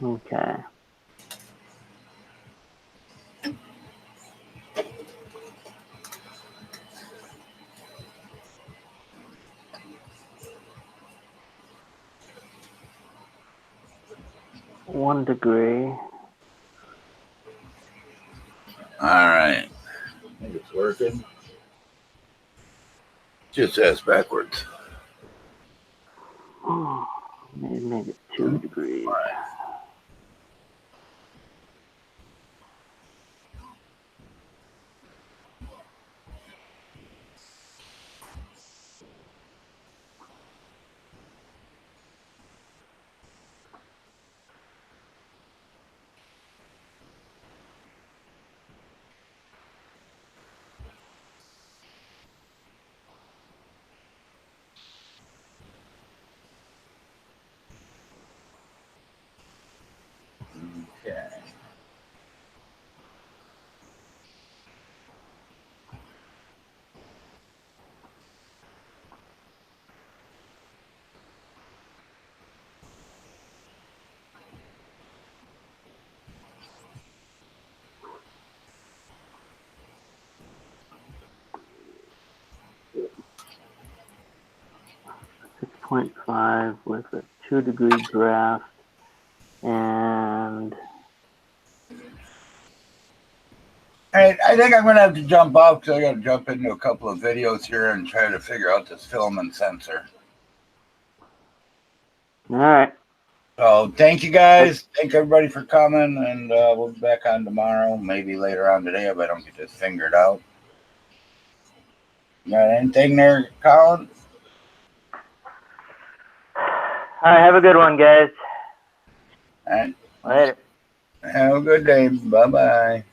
Okay. One degree. All right. I think it's working. Just ask backwards. Maybe make it 2 degrees. Okay. .5 with a 2 degree draft and All right, I think I'm going to have to jump off because I got to jump into a couple of videos here and try to figure out this filament sensor. all right. So thank you guys. Thank everybody for coming, and we'll be back on tomorrow, maybe later on today if I don't get this figured out. You got anything there, Colin? All right, have a good one, guys. All right. Later. Have a good day. Bye-bye.